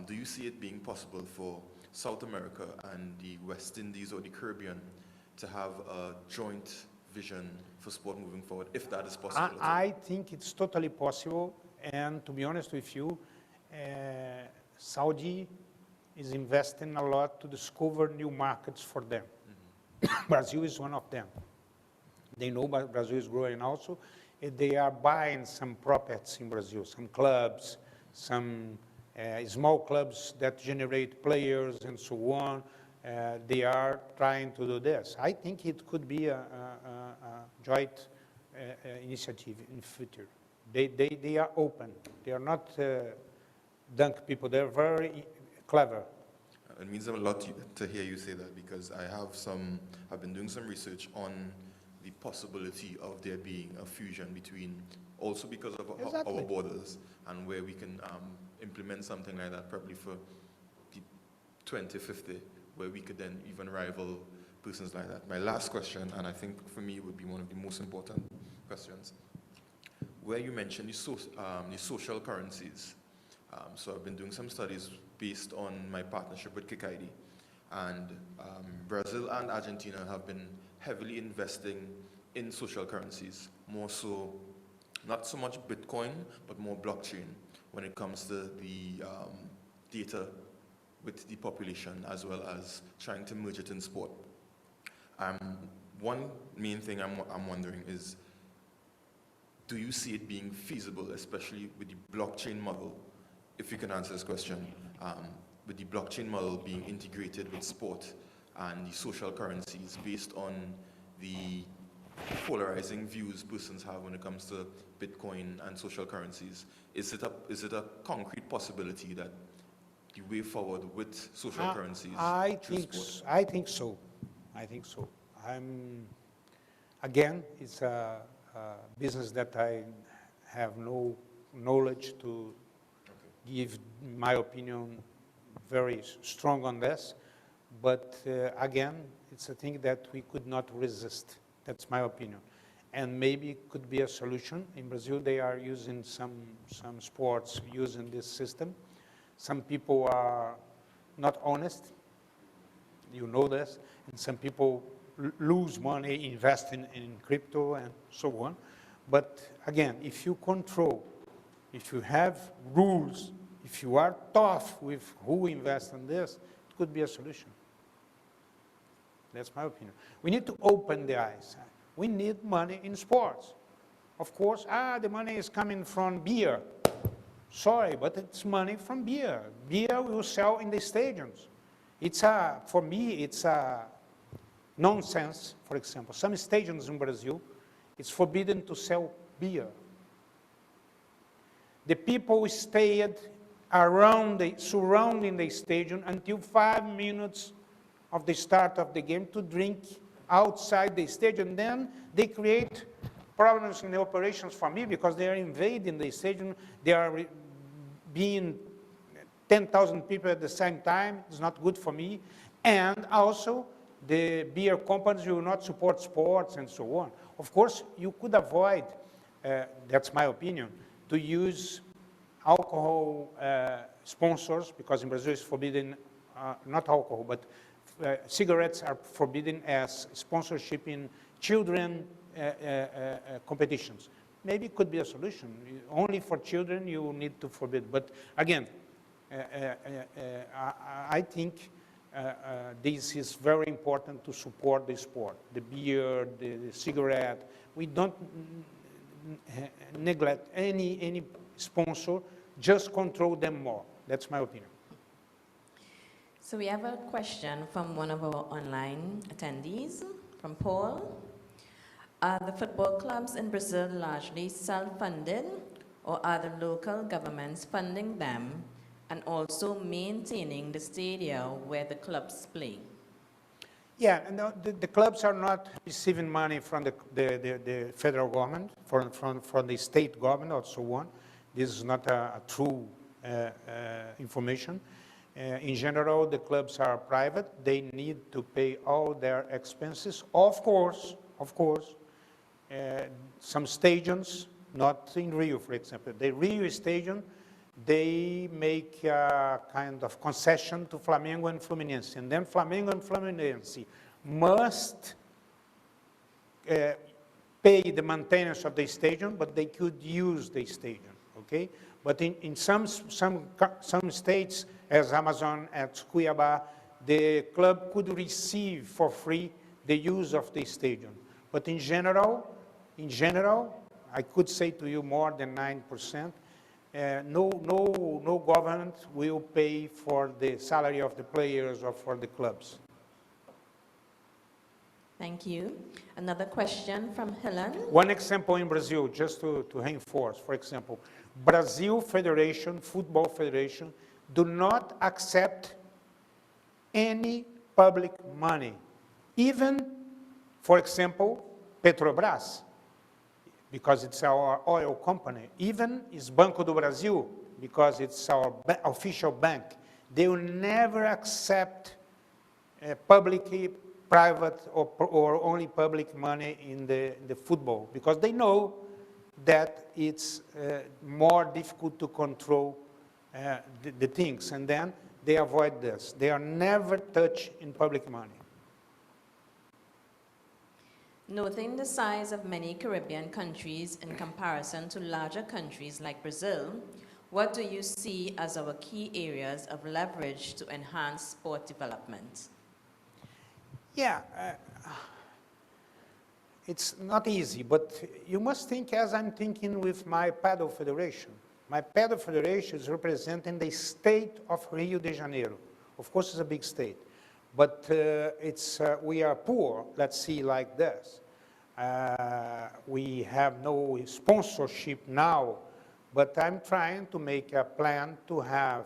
do you see it being possible for South America and the West Indies or the Caribbean to have a joint vision for sport moving forward, if that is possible? I think it's totally possible, and to be honest with you, Saudi is investing a lot to discover new markets for them. Brazil is one of them. They know Brazil is growing also. They are buying some properties in Brazil, some clubs, some small clubs that generate players and so on. They are trying to do this. I think it could be a joint initiative in the future. They are open. They are not dunk people. They're very clever. It means a lot to hear you say that, because I've been doing some research on the possibility of there being a fusion between, also because of our borders, and where we can implement something like that probably for the 2050, where we could then even rival persons like that. My last question, and I think for me it would be one of the most important questions, where you mentioned the social currencies. So I've been doing some studies based on my partnership with KIKID, and Brazil and Argentina have been heavily investing in social currencies, more so, not so much Bitcoin, but more blockchain when it comes to the data with the population, as well as trying to merge it in sport. One main thing I'm wondering is, do you see it being feasible, especially with the blockchain model, if you can answer this question, with the blockchain model being integrated with sport and the social currencies based on the polarizing views persons have when it comes to Bitcoin and social currencies? Is it a concrete possibility that the way forward with social currencies through sport? I think so. Again, it's a business that I have no knowledge to give my opinion very strong on this, but again, it's a thing that we could not resist. That's my opinion. And maybe it could be a solution. In Brazil, they are using some sports using this system. Some people are not honest, you know this, and some people lose money investing in crypto and so on. But again, if you control, if you have rules, if you are tough with who invests in this, it could be a solution. That's my opinion. We need to open the eyes. We need money in sports. Of course, the money is coming from beer. Sorry, but it's money from beer. Beer will sell in the stadiums. For me, it's a nonsense. For example, some stadiums in Brazil, it's forbidden to sell beer. The people stayed surrounding the stadium until 5 minutes of the start of the game to drink outside the stadium. Then they create problems in the operations for me, because they are invading the stadium. They are being 10,000 people at the same time. It's not good for me. And also, the beer companies will not support sports and so on. Of course, you could avoid, that's my opinion, to use alcohol sponsors, because in Brazil it's forbidden, not alcohol, but cigarettes are forbidden as sponsorship in children competitions. Maybe it could be a solution. Only for children you need to forbid. But again, I think this is very important to support the sport. The beer, the cigarette. We don't neglect any sponsor, just control them more. That's my opinion. So we have a question from one of our online attendees, from Paul. Are the football clubs in Brazil largely self-funded, or are the local governments funding them and also maintaining the stadia where the clubs play? Yeah, and the clubs are not receiving money from the federal government, from the state government or so on. This is not a true information. In general, the clubs are private. They need to pay all their expenses. Of course, some stadiums, not in Rio, for example. The Rio stadium, they make a kind of concession to Flamengo and Fluminense. And then Flamengo and Fluminense must pay the maintenance of the stadium, but they could use the stadium, okay? But in some states, as Amazon, at Cuiabá, the club could receive for free the use of the stadium. But in general, I could say to you more than 9%, no government will pay for the salary of the players or for the clubs. Thank you. Another question from Helen. One example in Brazil, just to reinforce, for example, Brazil Federation, Football Federation, do not accept any public money. Even, for example, Petrobras, because it's our oil company, even is Banco do Brasil, because it's our official bank. They will never accept public, private, or only public money in the football, because they know that it's more difficult to control the things, and then they avoid this. They are never touched in public money. Noting the size of many Caribbean countries in comparison to larger countries like Brazil, what do you see as our key areas of leverage to enhance sport development? Yeah, it's not easy, but you must think as I'm thinking with my Padel Federation. My Padel Federation is representing the state of Rio de Janeiro. Of course, it's a big state, but we are poor, let's see like this. We have no sponsorship now, but I'm trying to make a plan to have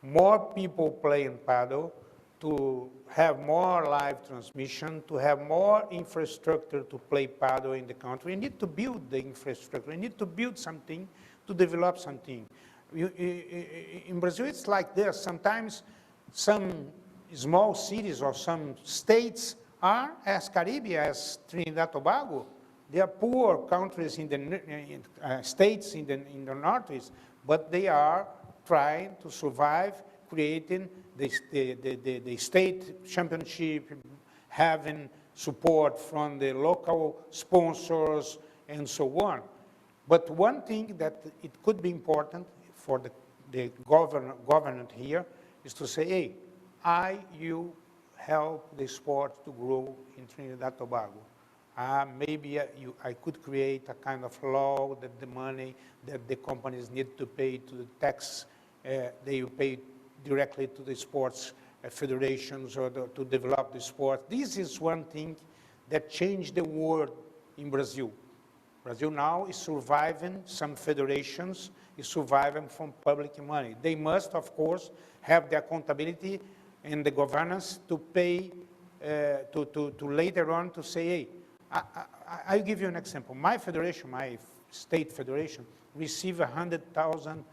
more people playing Padel, to have more live transmission, to have more infrastructure to play Padel in the country. We need to build the infrastructure. We need to build something to develop something. In Brazil, it's like this. Sometimes some small cities or some states are as Caribbean as Trinidad and Tobago. They are poor countries in the states in the Northeast, but they are trying to survive, creating the state championship, having support from the local sponsors, and so on. But one thing that it could be important for the government here is to say, hey, you help the sport to grow in Trinidad and Tobago. Maybe I could create a kind of law that the money that the companies need to pay to the tax, they pay directly to the sports federations or to develop the sport. This is one thing that changed the world in Brazil. Brazil now is surviving, some federations is surviving from public money. They must, of course, have the accountability and the governance to pay, to later on to say, hey, I'll give you an example. My federation, my state federation, received 100,000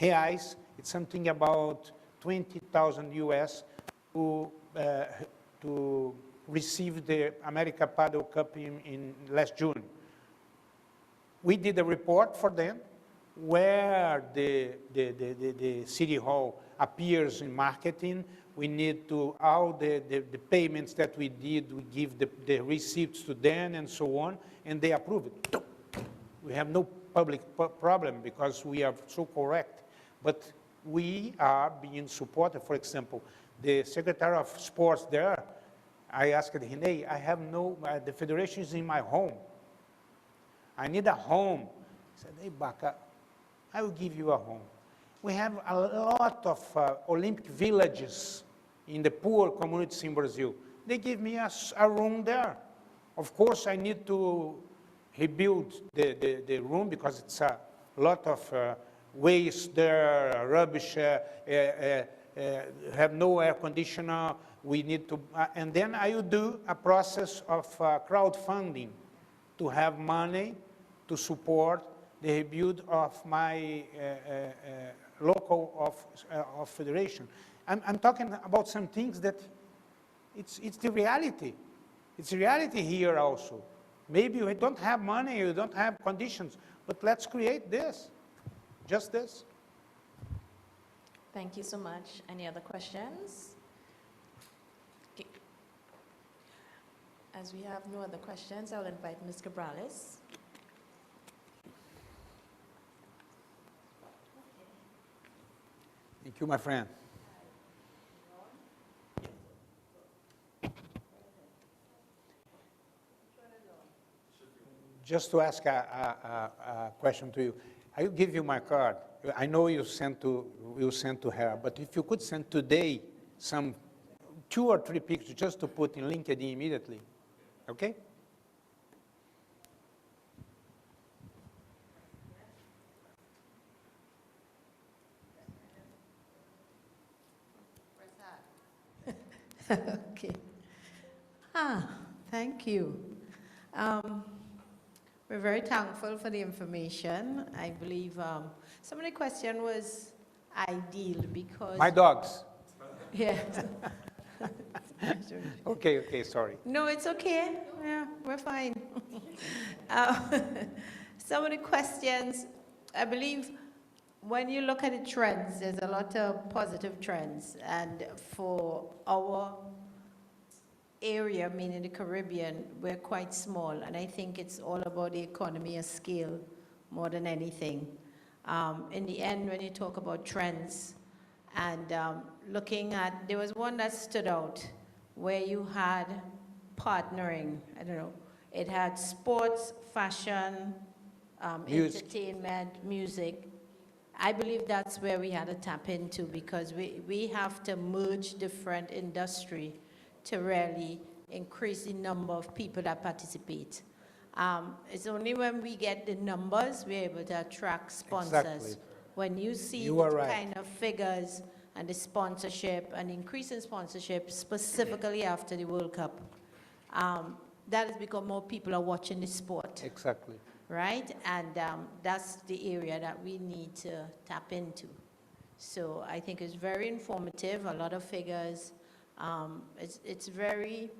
reais. It's something about 20,000 US to receive the America Padel Cup in last June. We did a report for them where the city hall appears in marketing. We need to, all the payments that we did, we give the receipts to them and so on, and they approve it. We have no public problem because we are so correct. But we are being supported. For example, the Secretary of Sports there, I asked him, hey, I have no, the federation is in my home. I need a home. He said, hey, Baca, I will give you a home. We have a lot of Olympic villages in the poor communities in Brazil. They give me a room there. Of course, I need to rebuild the room because it's a lot of waste there, rubbish, have no air conditioner. We need to, and then I will do a process of crowdfunding to have money to support the rebuild of my local of federation. I'm talking about some things that it's the reality. It's reality here also. Maybe we don't have money, you don't have conditions, but let's create this, just this. Thank you so much. Any other questions? Okay. As we have no other questions, I'll invite Ms. Cabrales. Thank you, my friend. Just to ask a question to you, I will give you my card. I know you sent to her, but if you could send today some 2 or 3 pictures just to put in LinkedIn immediately, okay? Okay. Thank you. We're very thankful for the information. I believe some of the question was ideal because... My dogs. Yeah. Okay, sorry. No, it's okay. Yeah, we're fine. Some of the questions, I believe, when you look at the trends, there's a lot of positive trends. And for our area, meaning the Caribbean, we're quite small. And I think it's all about the economy of scale more than anything. In the end, when you talk about trends and looking at, there was one that stood out where you had partnering, I don't know, it had sports, fashion, entertainment, music. I believe that's where we had to tap into because we have to merge different industry to really increase the number of people that participate. It's only when we get the numbers, we're able to attract sponsors. Exactly. When you see the kind of figures and the sponsorship and increase in sponsorship, specifically after the World Cup, that has become more people are watching the sport. Exactly. Right? And that's the area that we need to tap into. So I think it's very informative, a lot of figures. It's very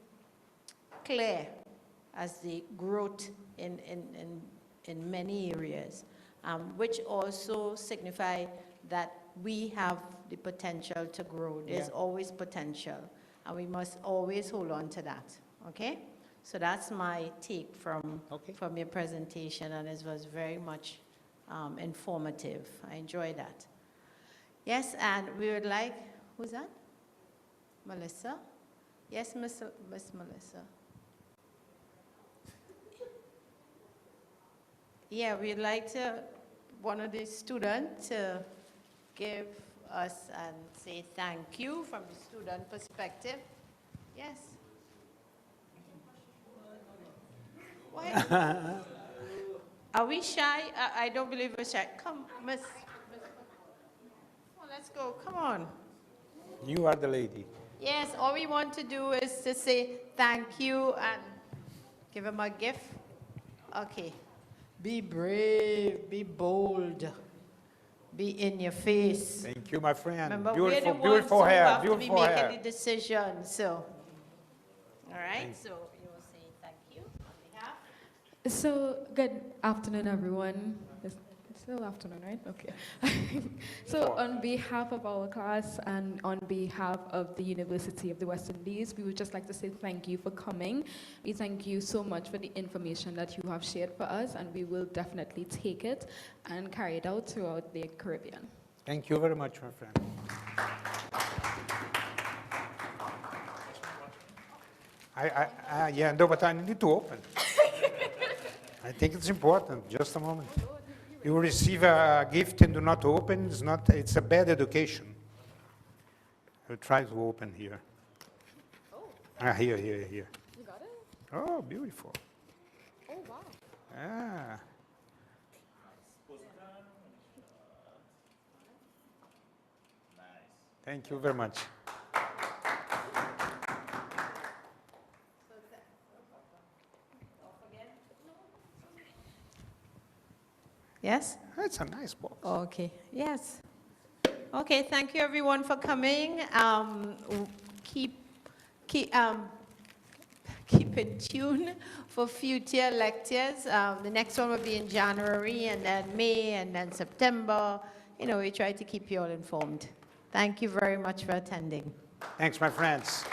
clear as the growth in many areas, which also signify that we have the potential to grow. There's always potential, and we must always hold on to that, okay? So that's my take from your presentation, and it was very much informative. I enjoyed that. Yes, and we would like, who's that? Melissa? Yes, Miss Melissa. Yeah, we'd like one of the students to give us and say thank you from the student perspective. Yes. Why? Are we shy? I don't believe we're shy. Come, Miss. Oh, let's go. Come on. You are the lady. Yes, all we want to do is to say thank you and give him a gift. Okay. Be brave, be bold, be in your face. Thank you, my friend. Remember, beautiful, we're the beautiful ones hair, who have beautiful to be hair. making the decision. So, all right. So you will say thank you on behalf. So good afternoon, everyone. Still afternoon, right? Okay. So on behalf of our class and on behalf of the University of the West Indies, we would just like to say thank you for coming. We thank you so much for the information that you have shared for us, and we will definitely take it and carry it out throughout the Caribbean. Thank you very much, my friend. Yeah, no, but I need to open. I think it's important. Just a moment. You receive a gift and do not open, it's a bad education. I'll try to open here. Oh. Here. You got it? Oh, beautiful. Oh, wow. Ah. Thank you very much. Yes? That's a nice box. Okay, yes. Okay, thank you everyone for coming. Keep in tune for future lectures. The next one will be in January, and then May, and then September. You know, we try to keep you all informed. Thank you very much for attending. Thanks, my friends.